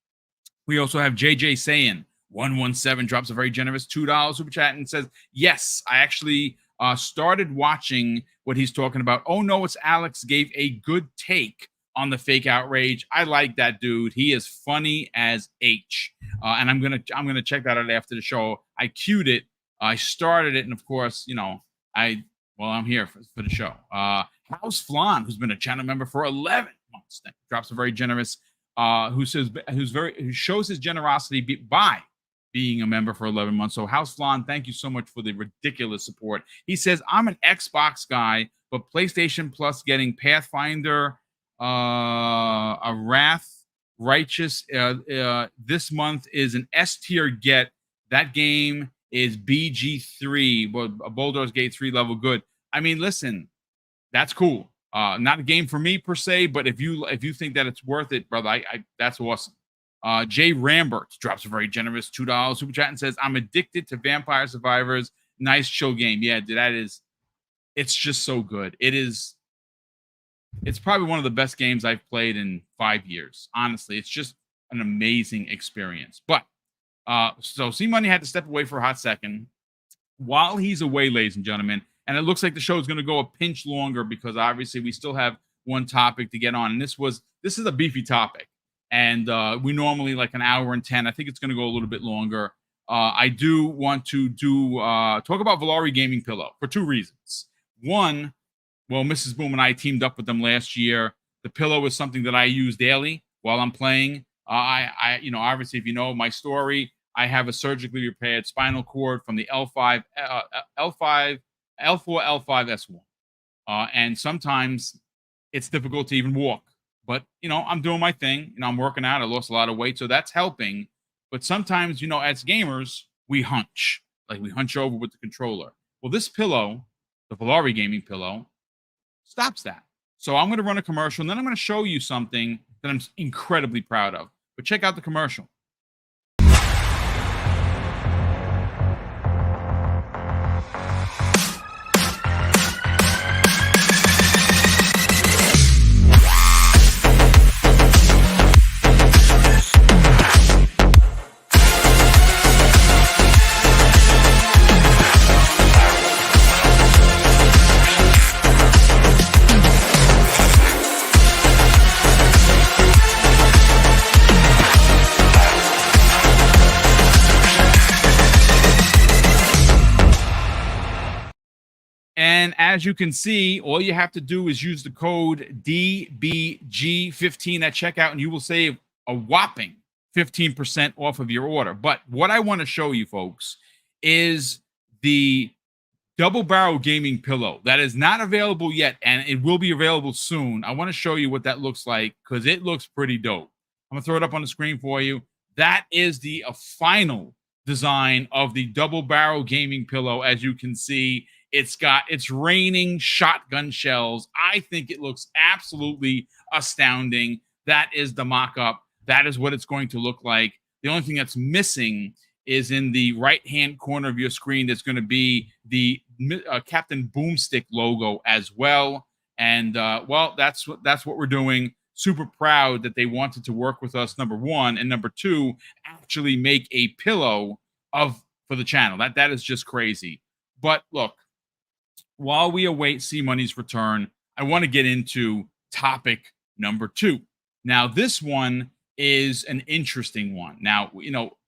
We also have JJ saying 117 drops a very generous $2 super chat and says, yes, I actually started watching what he's talking about. Oh no, it's Alex gave a good take on the fake outrage. I like that dude. He is funny as H. And I'm gonna check that out after the show. I queued it. I started it, and of course, I'm here for the show. House Flan, who's been a channel member for 11 months, drops a very generous. Who shows his generosity by being a member for 11 months. So House Flan, thank you so much for the ridiculous support. He says, I'm an Xbox guy, but PlayStation Plus getting Pathfinder, a Wrath Righteous this month is an S tier get. That game is BG3, Baldur's Gate 3 level good. I mean, listen, that's cool. Not a game for me per se, but if you think that it's worth it, brother, I that's awesome. Jay Rambert drops a very generous $2 super chat and says, I'm addicted to Vampire Survivors. Nice chill game. Yeah, dude, it's just so good. It's probably one of the best games I've played in 5 years. Honestly, it's just an amazing experience. But so C Money had to step away for a hot second. While he's away, ladies and gentlemen, and it looks like the show is going to go a pinch longer because obviously we still have one topic to get on. And this is a beefy topic. And we normally like an hour and 10. I think it's going to go a little bit longer. I do want to talk about Valari Gaming Pillow for two reasons. One, well, Mrs. Boom and I teamed up with them last year. The pillow is something that I use daily while I'm playing. I obviously, if you know my story, I have a surgically repaired spinal cord from the L4, L5, S1. And sometimes it's difficult to even walk. But, I'm doing my thing. I'm working out. I lost a lot of weight, so that's helping. But sometimes, as gamers, we hunch. Like we hunch over with the controller. Well, this pillow, the Valari Gaming Pillow, stops that. So I'm going to run a commercial, and then I'm going to show you something that I'm incredibly proud of. But check out the commercial. And as you can see, all you have to do is use the code DBG15 at checkout, and you will save a whopping 15% off of your order. But what I want to show you, folks, is the double barrel gaming pillow that is not available yet, and it will be available soon. I want to show you what that looks like because it looks pretty dope. I'm going to throw it up on the screen for you. That is the final design of the double barrel gaming pillow. As you can see, it's raining shotgun shells. I think it looks absolutely astounding. That is the mock-up. That is what it's going to look like. The only thing that's missing is in the right-hand corner of your screen. There's going to be the Captain Boomstick logo as well. And well, that's what we're doing. Super proud that they wanted to work with us. Number one, and number two, actually make a pillow for the channel. That is just crazy. But look, while we await C Money's return, I want to get into topic number two. Now, this one is an interesting one. Now,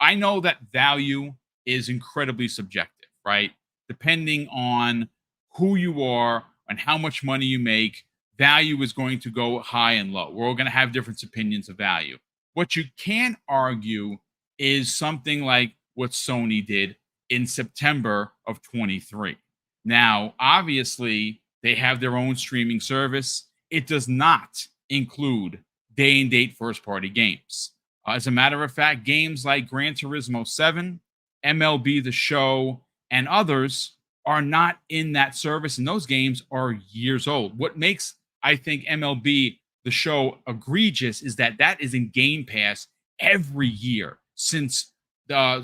I know that value is incredibly subjective, right? Depending on who you are and how much money you make, value is going to go high and low. We're all going to have different opinions of value. What you can't argue is something like what Sony did in September of 23. Now, obviously, they have their own streaming service. It does not include day and date first party games. As a matter of fact, games like Gran Turismo 7, MLB The Show, and others are not in that service, and those games are years old. What makes, I think, MLB The Show egregious is that that is in Game Pass every year since the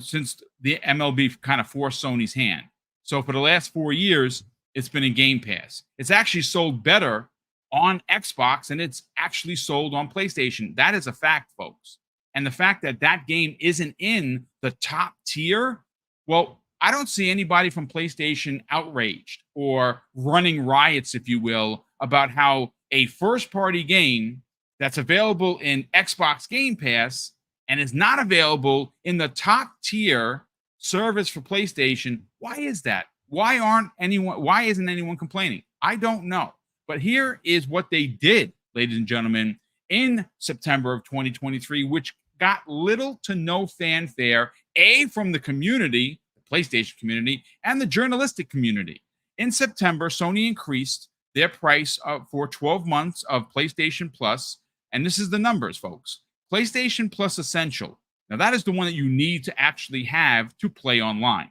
MLB kind of forced Sony's hand. So for the last 4 years, it's been in Game Pass. It's actually sold better on Xbox and it's actually sold on PlayStation. That is a fact, folks. And the fact that that game isn't in the top tier, well, I don't see anybody from PlayStation outraged or running riots, if you will, about how a first-party game that's available in Xbox Game Pass and is not available in the top tier service for PlayStation. Why is that? Why isn't anyone complaining? I don't know. But here is what they did, ladies and gentlemen, in September of 2023, which got little to no fanfare, from the community, the PlayStation community, and the journalistic community. In September, Sony increased their price for 12 months of PlayStation Plus, and this is the numbers, folks. PlayStation Plus Essential, now that is the one that you need to actually have to play online,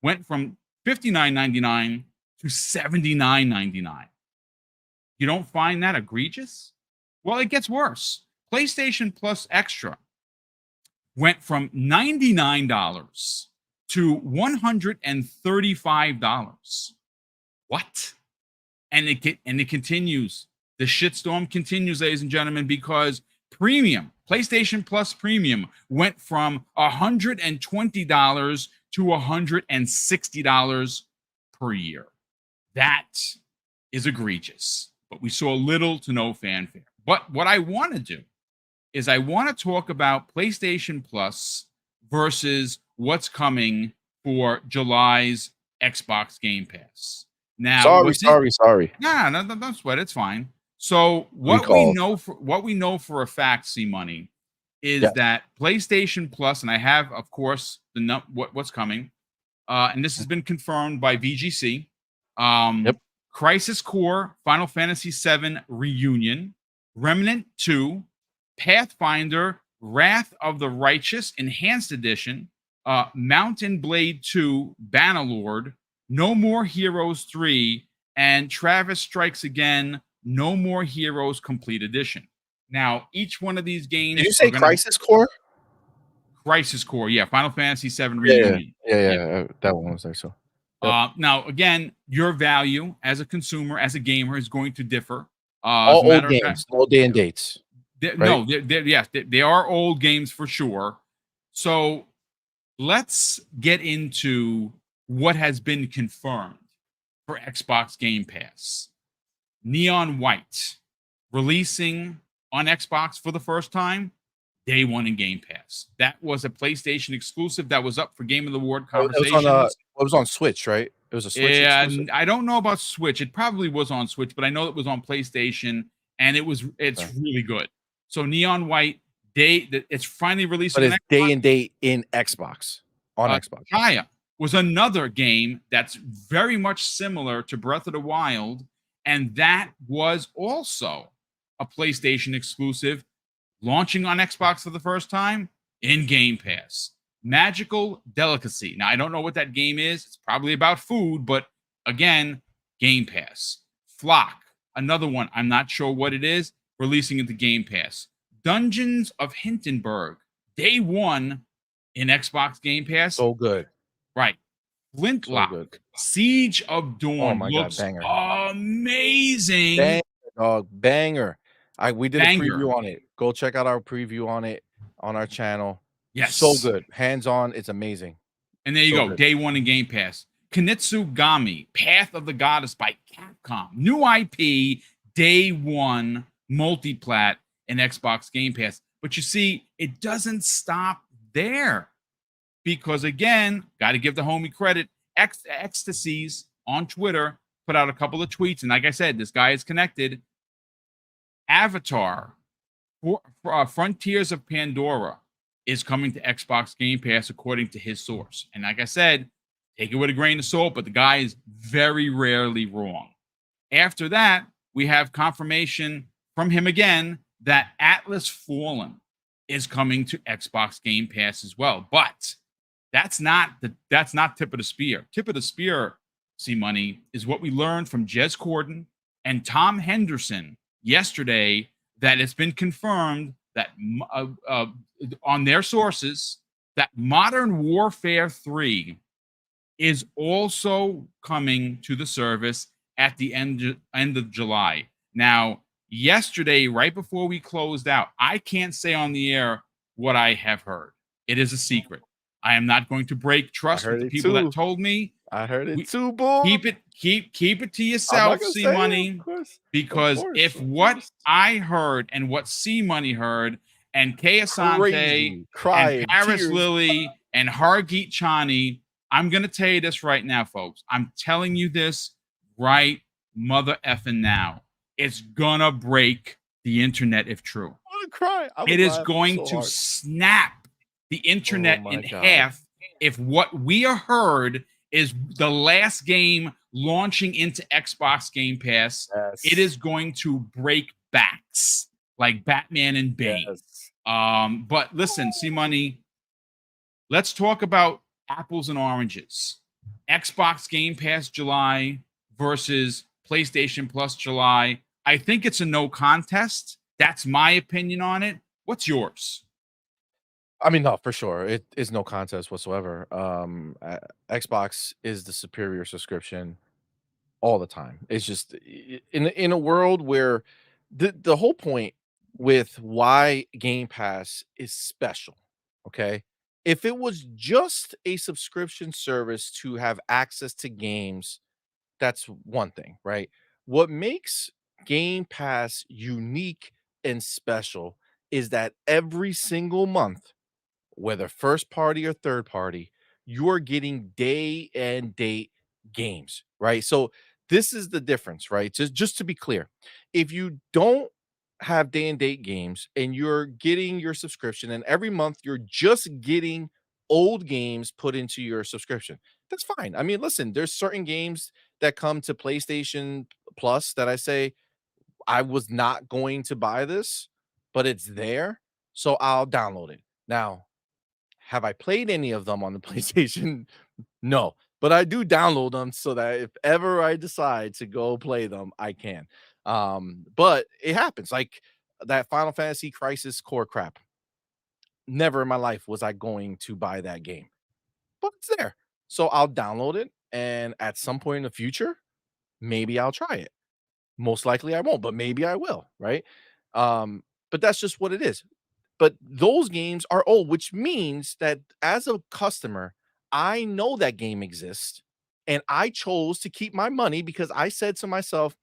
went from $59.99 to $79.99. You don't find that egregious? Well, it gets worse. PlayStation Plus Extra went from $99 to $135. What? And it continues. The shitstorm continues, ladies and gentlemen, because premium, PlayStation Plus Premium, went from $120 to $160 per year. That is egregious. But we saw little to no fanfare. But what I want to do is I want to talk about PlayStation Plus versus what's coming for July's Xbox Game Pass. Now, sorry. No, don't sweat. It's fine. So what we know for a fact, C Money, is that PlayStation Plus, and I have, of course, what's coming, and this has been confirmed by VGC. Crisis Core, Final Fantasy VII Reunion, Remnant 2, Pathfinder, Wrath of the Righteous Enhanced Edition, Mountain Blade 2, Bannerlord, No More Heroes 3, and Travis Strikes Again, No More Heroes Complete Edition. Now, each one of these games... Did you say Crisis Core? Crisis Core, yeah. Final Fantasy VII Reunion. Yeah. That one was there, so... Yep. Now, again, your value as a consumer, as a gamer, is going to differ. All old games, no day and dates. Right? No, they are old games for sure. So let's get into what has been confirmed for Xbox Game Pass. Neon White releasing on Xbox for the first time, day one in Game Pass. That was a PlayStation exclusive that was up for Game of the Award conversations. It was on Switch, right? It was a Switch exclusive? I don't know about Switch. It probably was on Switch, but I know it was on PlayStation, and it's really good. So Neon White, it's finally released. But it's day and date in Xbox, on Xbox. Gaia was another game that's very much similar to Breath of the Wild, and that was also a PlayStation exclusive, launching on Xbox for the first time in Game Pass. Magical Delicacy. Now, I don't know what that game is. It's probably about food, but again, Game Pass. Flock, another one. I'm not sure what it is. Releasing into Game Pass. Dungeons of Hindenburg, day one in Xbox Game Pass. So good. Right. Flintlock, so Siege of Dawn. Oh my God, banger. Amazing. Banger, dog. Banger. We did a preview on it. Go check out our preview on it on our channel. Yes. So good. Hands on. It's amazing. And there you go. Good. Day one in Game Pass. Kunitsugami, Path of the Goddess by Capcom. New IP, day one, multiplat in Xbox Game Pass. But you see, it doesn't stop there. Because again, got to give the homie credit. Ecstasies on Twitter put out a couple of tweets. And like I said, this guy is connected. Avatar, Frontiers of Pandora is coming to Xbox Game Pass according to his source. And like I said, take it with a grain of salt, but the guy is very rarely wrong. After that, we have confirmation from him again that Atlas Fallen is coming to Xbox Game Pass as well. But that's not tip of the spear. Tip of the spear, see money, is what we learned from Jez Corden and Tom Henderson yesterday, that it's been confirmed that on their sources that Modern Warfare 3 is also coming to the service at the end of July. Now, yesterday, right before we closed out, I can't say on the air what I have heard. It is a secret. I am not going to break trust with the people that told me. I heard it too, boy. Keep it to yourself, C Money. Because if what I heard and what C Money heard, and Kay Asante and Paris Lily and Hargeet Chani, I'm gonna tell you this right now, folks. I'm telling you this right mother effing now. It's gonna break the internet if true. I'm gonna cry. It is going to snap the internet in half if what we heard is the last game launching into Xbox Game Pass. Yes. It is going to break backs like Batman and Bane. Yes. But listen, C Money, let's talk about apples and oranges. Xbox Game Pass July versus PlayStation Plus July. I think it's a no contest. That's my opinion on it. What's yours? I mean, no, for sure. It is no contest whatsoever. Xbox is the superior subscription all the time. It's just in a world where the whole point with why Game Pass is special, okay? If it was just a subscription service to have access to games, that's one thing, right? What makes Game Pass unique and special is that every single month, whether first party or third party, you're getting day and date games, right? So this is the difference, right? Just to be clear, if you don't have day and date games and you're getting your subscription and every month you're just getting old games put into your subscription, that's fine. I mean, listen, there's certain games that come to PlayStation Plus that I say I was not going to buy this, but it's there, so I'll download it. Now, have I played any of them on the PlayStation? No, but I do download them so that if ever I decide to go play them, I can. But it happens, like that Final Fantasy Crisis Core crap. Never in my life was I going to buy that game, but it's there. So I'll download it, and at some point in the future, maybe I'll try it. Most likely I won't, but maybe I will, right? But that's just what it is. But those games are old, which means that as a customer, I know that game exists and I chose to keep my money because I said to myself,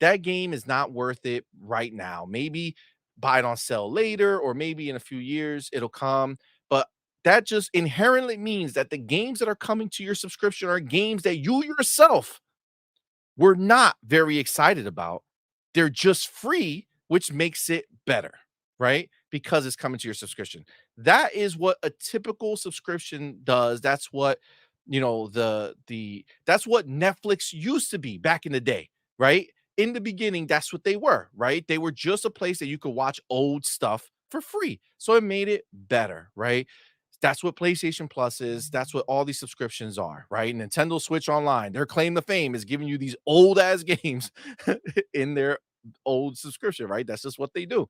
that game is not worth it right now. Maybe buy it on sale later, or maybe in a few years it'll come. But that just inherently means that the games that are coming to your subscription are games that you yourself were not very excited about. They're just free, which makes it better, right? Because it's coming to your subscription. That is what a typical subscription does. That's what, you know, that's what Netflix used to be back in the day, right? In the beginning, that's what they were, right? They were just a place that you could watch old stuff for free. So it made it better, right? That's what PlayStation Plus is. That's what all these subscriptions are, right? Nintendo Switch Online, their claim to fame is giving you these old ass games in their old subscription, right? That's just what they do.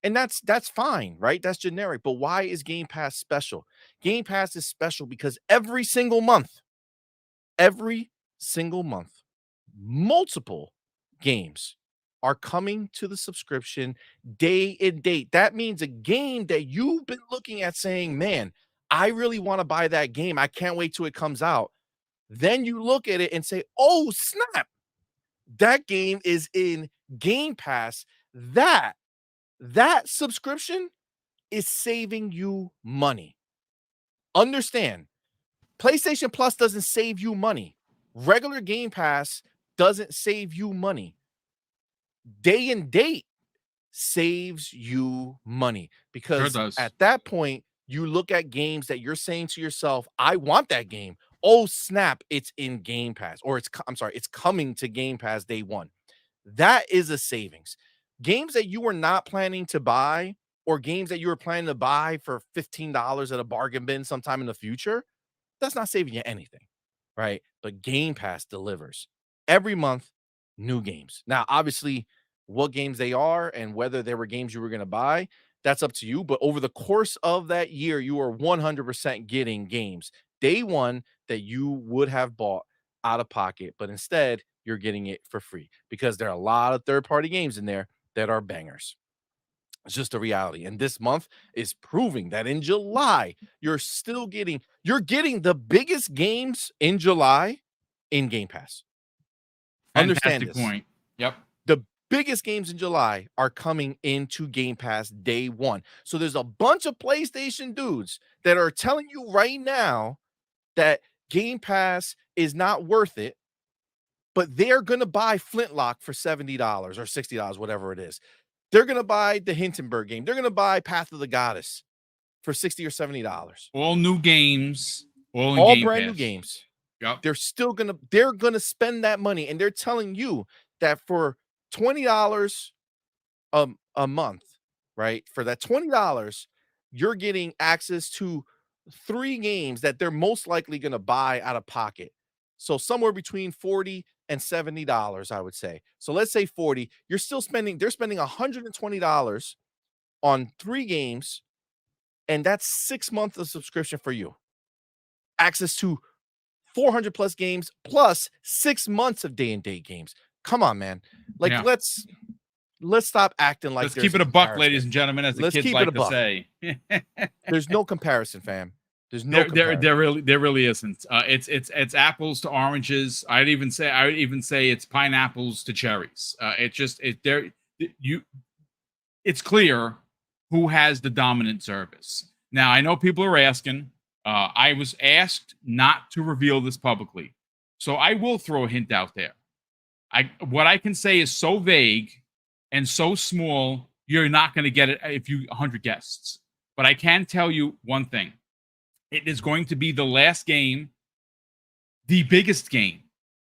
And that's fine, right? That's generic. But why is Game Pass special? Game Pass is special because every single month, multiple games are coming to the subscription day and date. That means a game that you've been looking at saying, man, I really want to buy that game. I can't wait till it comes out. Then you look at it and say, oh, snap. That game is in Game Pass. That subscription is saving you money. Understand, PlayStation Plus doesn't save you money. Regular Game Pass doesn't save you money. Day and date saves you money Sure because does. at that point, you look at games that you're saying to yourself, I want that game. Oh, snap, it's in Game Pass, or I'm sorry, it's coming to Game Pass day one. That is a savings. Games that you were not planning to buy, or games that you were planning to buy for $15 at a bargain bin sometime in the future, that's not saving you anything, right? But Game Pass delivers every month, new games. Now, obviously, what games they are and whether they were games you were going to buy, that's up to you. But over the course of that year, you are 100% getting games day one that you would have bought out of pocket, but instead you're getting it for free because there are a lot of third-party games in there that are bangers. It's just a reality. And this month is proving that in July, you're getting the biggest games in July in Game Pass. Understand Fantastic this. point. Yep. The biggest games in July are coming into Game Pass day one. So there's a bunch of PlayStation dudes that are telling you right now that Game Pass is not worth it, but they're going to buy Flintlock for $70 or $60, whatever it is. They're going to buy the Hindenburg game. They're going to buy Path of the Goddess for $60 or $70. All new games, all in All Game brand new Pass. games. Yep. They're gonna spend that money, and they're telling you that for $20 a month, right? For that $20, you're getting access to 3 games that they're most likely gonna buy out of pocket. So somewhere between $40 and $70, I would say. So let's say 40, they're spending $120 on 3 games, and that's 6 months of subscription for you. Access to 400 plus games plus 6 months of day and date games. Come on, man. Like, Yeah. let's stop acting like Let's there's keep it a buck, ladies and gentlemen, as the Let's kids keep it like a to buck. say. There's no comparison, fam. There's no comparison. There really isn't. It's apples to oranges. I would even say it's pineapples to cherries. It's clear who has the dominant service. Now, I know people are asking. I was asked not to reveal this publicly, so I will throw a hint out there. What I can say is so vague and so small, you're not going to get it if you 100 guests. But I can tell you one thing. It is going to be the last game, the biggest game,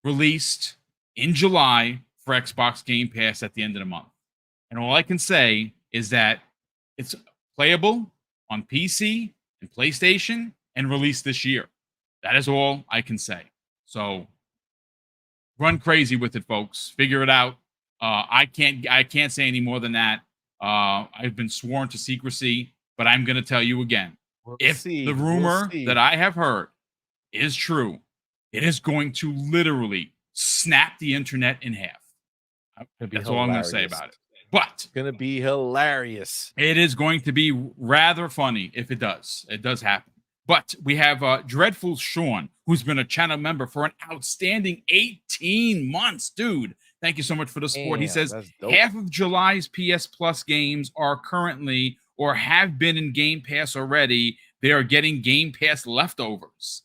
released in July for Xbox Game Pass at the end of the month. And all I can say is that it's playable on PC and PlayStation and released this year. That is all I can say. So run crazy with it, folks. Figure it out. I can't say any more than that. I've been sworn to secrecy, but I'm going to tell you again. If the rumor that I have heard is true, it is going to literally snap the internet in half. That's all I'm going to say about it. But it's going to be hilarious. It is going to be rather funny if it does. It does happen. But we have Dreadful Sean, who's been a channel member for an outstanding 18 months. Dude, thank you so much for the support. He says half of July's PS Plus games are currently or have been in Game Pass already. They are getting Game Pass leftovers.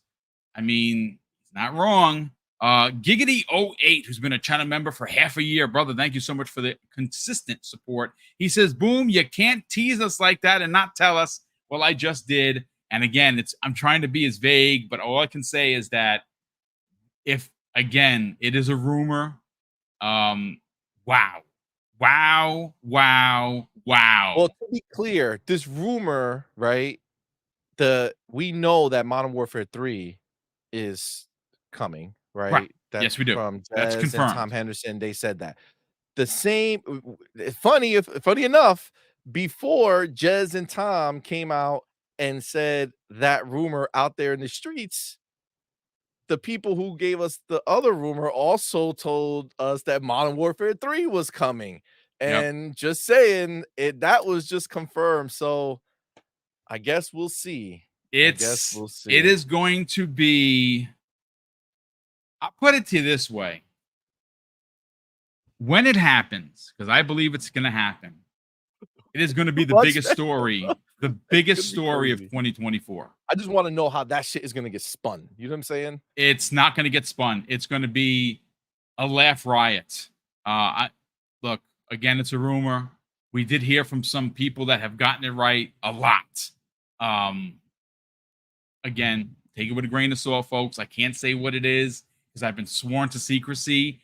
I mean, it's not wrong. Giggity08, who's been a channel member for half a year. Brother, thank you so much for the consistent support. He says, Boom, you can't tease us like that and not tell us. Well, I just did. And again, I'm trying to be as vague, but all I can say is that if, again, it is a rumor, wow. Well, to be clear, this rumor, right? We know that Modern Warfare 3 is coming, right? Yes, we do. From That's Jez confirmed. and Tom Henderson, they said that. The same, funny enough, before Jez and Tom came out and said that rumor out there in the streets, the people who gave us the other rumor also told us that Modern Warfare 3 was coming. And just saying, that was just confirmed. So I guess we'll see. It is going to be, I'll put it to you this way. When it happens, because I believe it's going to happen, it is going to be the biggest story, the biggest story of 2024. I just want to know how that shit is going to get spun. You know what I'm saying? It's not going to get spun. It's going to be a laugh riot. Look, again, it's a rumor. We did hear from some people that have gotten it right a lot. Again, take it with a grain of salt, folks. I can't say what it is because I've been sworn to secrecy,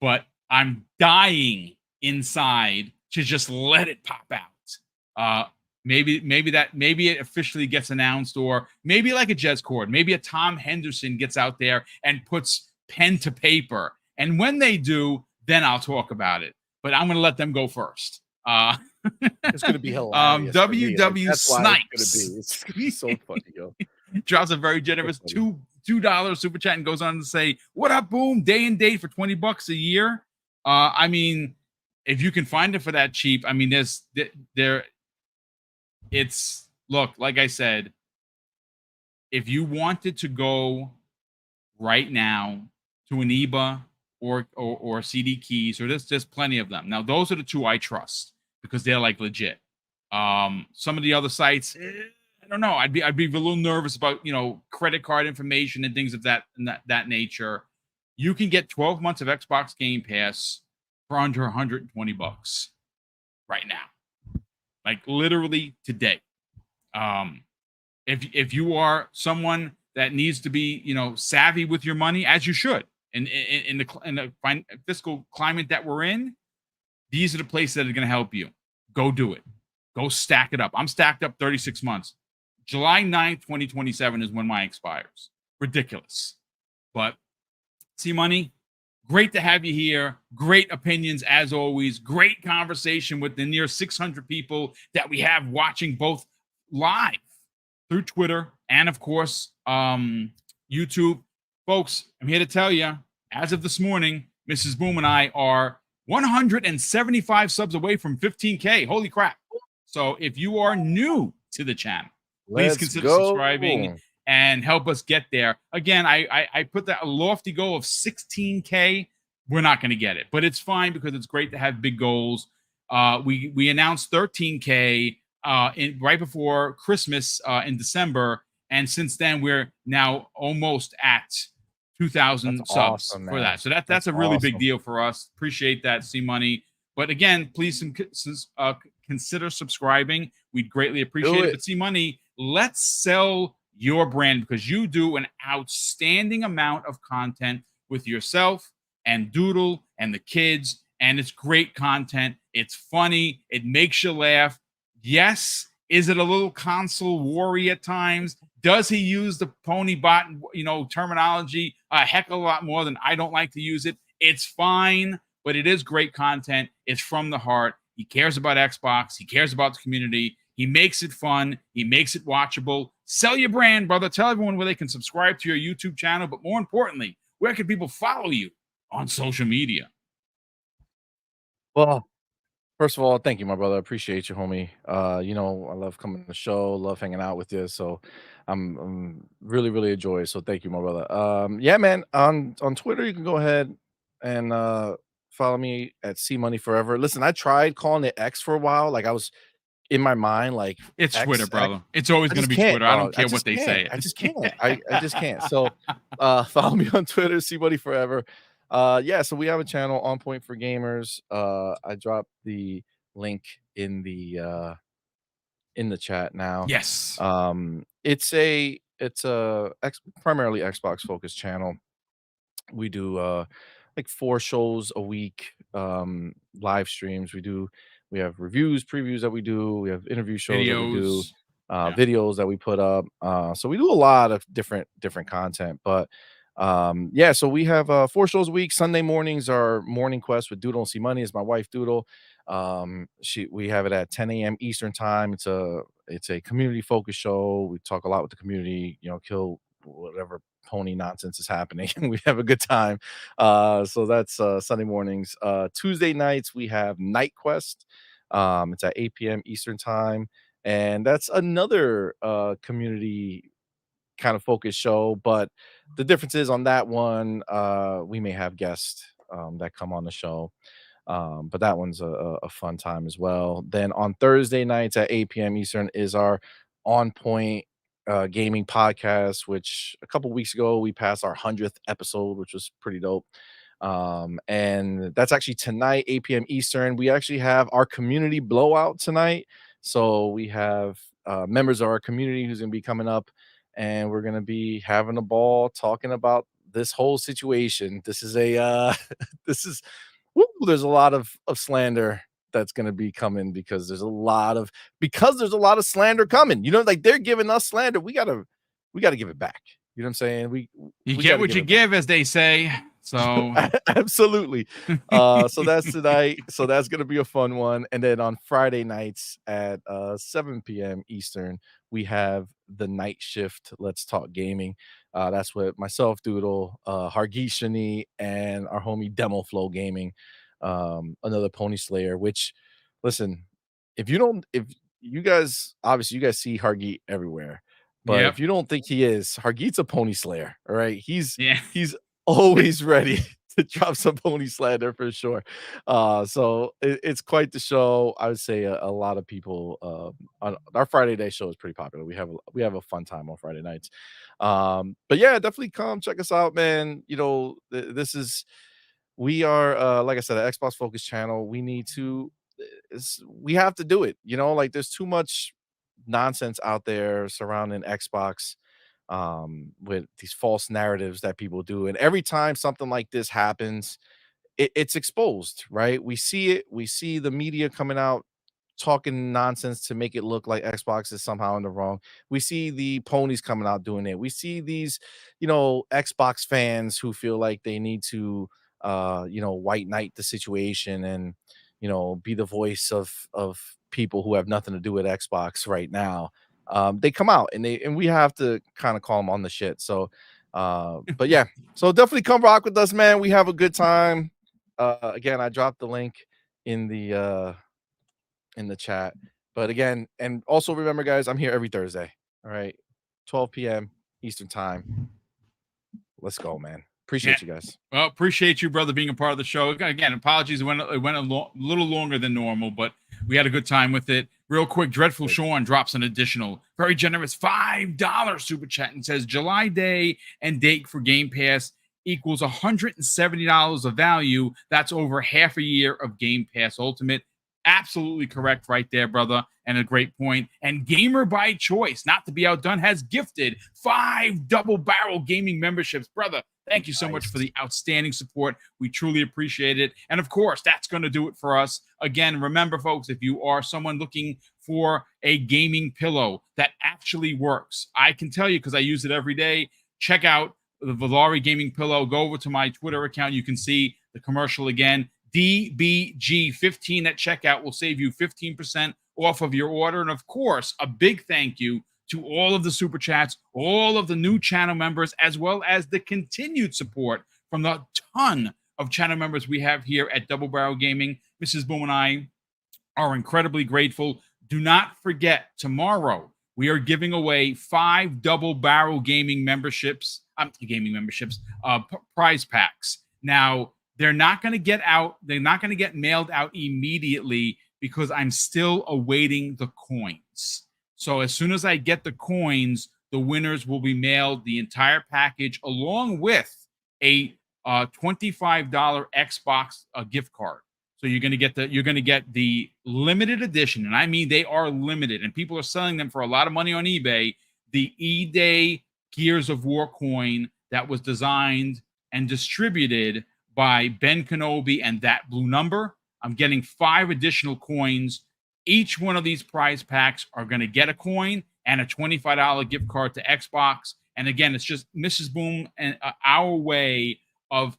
but I'm dying inside to just let it pop out. Maybe it officially gets announced, or maybe like a Jez Cord, maybe a Tom Henderson gets out there and puts pen to paper. And when they do, then I'll talk about it. But I'm going to let them go first. It's gonna be hilarious. For me. Like, WW that's why Snipes it's gonna be so funny, yo. drops a very generous funny. $2 super chat and goes on to say, "What up, Boom? Day and date for $20 a year." I mean, if you can find it for that cheap, I mean, it's look, like I said, if you wanted to go right now to an EBA or CD Keys, or there's plenty of them. Now, those are the two I trust because they're like legit. Some of the other sites, I don't know. I'd be a little nervous about credit card information and things of that nature. You can get 12 months of Xbox Game Pass for under $120 right now, like literally today. If you are someone that needs to be savvy with your money, as you should, in the fiscal climate that we're in, these are the places that are going to help you. Go do it. Go stack it up. I'm stacked up 36 months. July 9th, 2027 is when mine expires. Ridiculous. But see, Money, great to have you here. Great opinions as always. Great conversation with the near 600 people that we have watching both live through Twitter and, of course, YouTube. Folks, I'm here to tell you, as of this morning, Mrs. Boom and I are 175 subs away from 15K. Holy crap. So if you are new to the channel, please consider subscribing and help us get there. Again, I put that a lofty goal of 16K. We're not going to get it, but it's fine because it's great to have big goals. We announced 13K right before Christmas in December, and since then we're now almost at 2,000 subs for that. So that's a really big deal for us. Appreciate that, C Money. But again, please consider subscribing. We'd greatly appreciate it. But C Money, let's sell your brand because you do an outstanding amount of content with yourself and Doodle and the kids, and it's great content. It's funny. It makes you laugh. Yes. Is it a little console worry at times? Does he use the pony bot, terminology a heck of a lot more than I don't like to use it? It's fine, but it is great content. It's from the heart. He cares about Xbox. He cares about the community. He makes it fun. He makes it watchable. Sell your brand, brother. Tell everyone where they can subscribe to your YouTube channel, but more importantly, where can people follow you on social media? Well, first of all, thank you, my brother. I appreciate you, homie. I love coming to the show, love hanging out with you. So I'm really, really enjoy it. So thank you, my brother. Yeah, man. On Twitter, you can go ahead and follow me at C Money Forever. Listen, I tried calling it X for a while. Like I was in my mind, like it's Twitter, brother. It's always going to be Twitter. I don't care what they say. I just can't. I just can't. So follow me on Twitter, C Money Forever. Yeah, so we have a channel, On Point for Gamers. I dropped the link in the chat now. Yes. It's a primarily Xbox focused channel. We do like 4 shows a week, live streams. We have reviews, previews that we do. We have interview shows that we do, videos that we put up. So we do a lot of different content. But yeah, so we have 4 shows a week. Sunday mornings are Morning Quest with Doodle and C Money. Is my wife Doodle. We have it at 10 a.m. Eastern time. It's a community focused show. We talk a lot with the community, kill whatever pony nonsense is happening. We have a good time. So that's Sunday mornings. Tuesday nights we have Night Quest. It's at 8 p.m. Eastern time, and that's another community kind of focused show. But the difference is on that one, we may have guests that come on the show. But that one's a fun time as well. Then on Thursday nights at 8 p.m. Eastern is our On Point gaming podcast, which a couple weeks ago we passed our 100th episode, which was pretty dope. And that's actually tonight, 8 p.m. Eastern. We actually have our community blowout tonight. So we have members of our community who's going to be coming up, and we're going to be having a ball talking about this whole situation. This is a this is woo, there's a lot of slander that's going to be coming because there's a lot of slander coming. You know, like they're giving us slander. We gotta give it back. You know what I'm saying? You We get gotta what give you it back. give, as they say. So Absolutely. So that's tonight. So that's gonna be a fun one. And then on Friday nights at 7 p.m. Eastern, we have the night shift. Let's talk gaming. That's with myself, Doodle, Hargeet Shani, and our homie Demo Flow Gaming, another Pony Slayer. Which, listen, if you guys obviously you guys see Hargeet everywhere, but yep. if you don't think he is, Hargeet's a Pony Slayer. All right, Yeah. he's always ready to drop some pony slander for sure. So it's quite the show. I would say a lot of people on our Friday day show is pretty popular. We have a fun time on Friday nights. But yeah, definitely come check us out, man. You know, this is we are like I said, an Xbox focused channel. We need to we have to do it. You know, like there's too much nonsense out there surrounding Xbox with these false narratives that people do. And every time something like this happens, it's exposed, right? We see it, we see the media coming out talking nonsense to make it look like Xbox is somehow in the wrong. We see the ponies coming out doing it. We see these, you know, Xbox fans who feel like they need to you know, white knight the situation and, you know, be the voice of people who have nothing to do with Xbox right now. They come out and we have to kind of call them on the shit. So but yeah, so definitely come rock with us, man. We have a good time. Again, I dropped the link in the chat. But again, and also remember, guys, I'm here every Thursday. All right, 12 p.m. Eastern time. Let's go, man. Appreciate you guys. Well, appreciate you, brother, being a part of the show. Again, apologies, it went a little longer than normal, but we had a good time with it. Real quick, Dreadful Sean drops an additional, very generous $5 super chat and says July day and date for Game Pass equals $170 of value. That's over half a year of Game Pass Ultimate. Absolutely correct right there, brother, and a great point. And Gamer by Choice, not to be outdone, has gifted 5 double barrel gaming memberships. Brother, thank you so much for the outstanding support. We truly appreciate it. And of course, that's going to do it for us. Again, remember, folks, if you are someone looking for a gaming pillow that actually works, I can tell you because I use it every day. Check out the Valari Gaming Pillow. Go over to my Twitter account. You can see the commercial again. DBG15 at checkout will save you 15% off of your order. And of course, a big thank you to all of the super chats, all of the new channel members, as well as the continued support from the ton of channel members we have here at Double Barrel Gaming. Mrs. Boom and I are incredibly grateful. Do not forget, tomorrow we are giving away 5 Double Barrel Gaming memberships, prize packs. Now, they're not going to get out. They're not going to get mailed out immediately because I'm still awaiting the coins. So as soon as I get the coins, the winners will be mailed the entire package along with a $25 Xbox gift card. So you're going to get the limited edition, and I mean they are limited, and people are selling them for a lot of money on eBay. The E-Day Gears of War coin that was designed and distributed by Ben Kenobi and That Blue Number. I'm getting 5 additional coins. Each one of these prize packs are going to get a coin and a $25 gift card to Xbox. And again, it's just Mrs. Boom and our way of,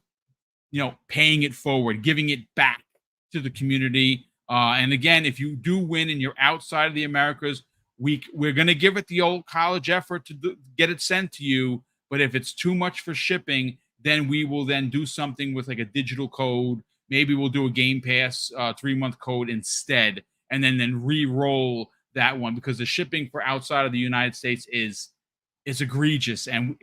you know, paying it forward, giving it back to the community. And again, if you do win and you're outside of the Americas, we're going to give it the old college effort to get it sent to you. But if it's too much for shipping, then we will then do something with like a digital code. Maybe we'll do a Game Pass 3-month code instead, and then re-roll that one because the shipping for outside of the United States is egregious, and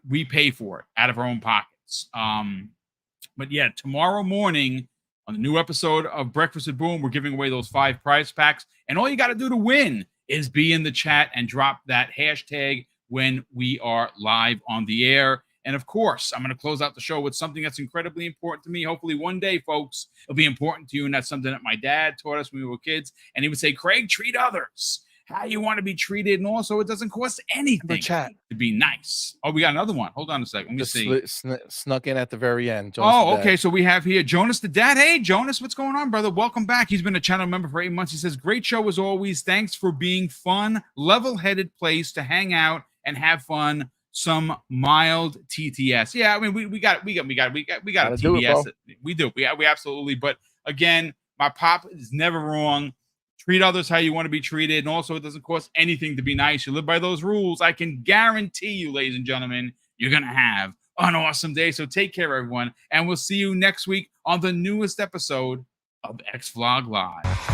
we pay for it out of our own pockets. But yeah, tomorrow morning on the new episode of Breakfast at Boom, we're giving away those 5 prize packs, and all you got to do to win is be in the chat and drop that hashtag when we are live on the air. And of course, I'm going to close out the show with something that's incredibly important to me. Hopefully, one day, folks, it'll be important to you. And that's something that my dad taught us when we were kids. And he would say, Craig, treat others how you want to be treated. And also, it doesn't cost anything chat. to be nice. Oh, we got another one. Hold on a second. Let me Just see. snuck in at the very end. Jonas Oh, okay. So we have here Jonas the Dad. Hey, Jonas, what's going on, brother? Welcome back. He's been a channel member for 8 months. He says, great show as always. Thanks for being fun, level-headed place to hang out and have fun. Some mild TTS. Yeah, I mean, we got a TTS. We do. We absolutely. But again, my pop is never wrong. Treat others how you want to be treated. And also, it doesn't cost anything to be nice. You live by those rules. I can guarantee you, ladies and gentlemen, you're going to have an awesome day. So take care, everyone. And we'll see you next week on the newest episode of X Vlog Live.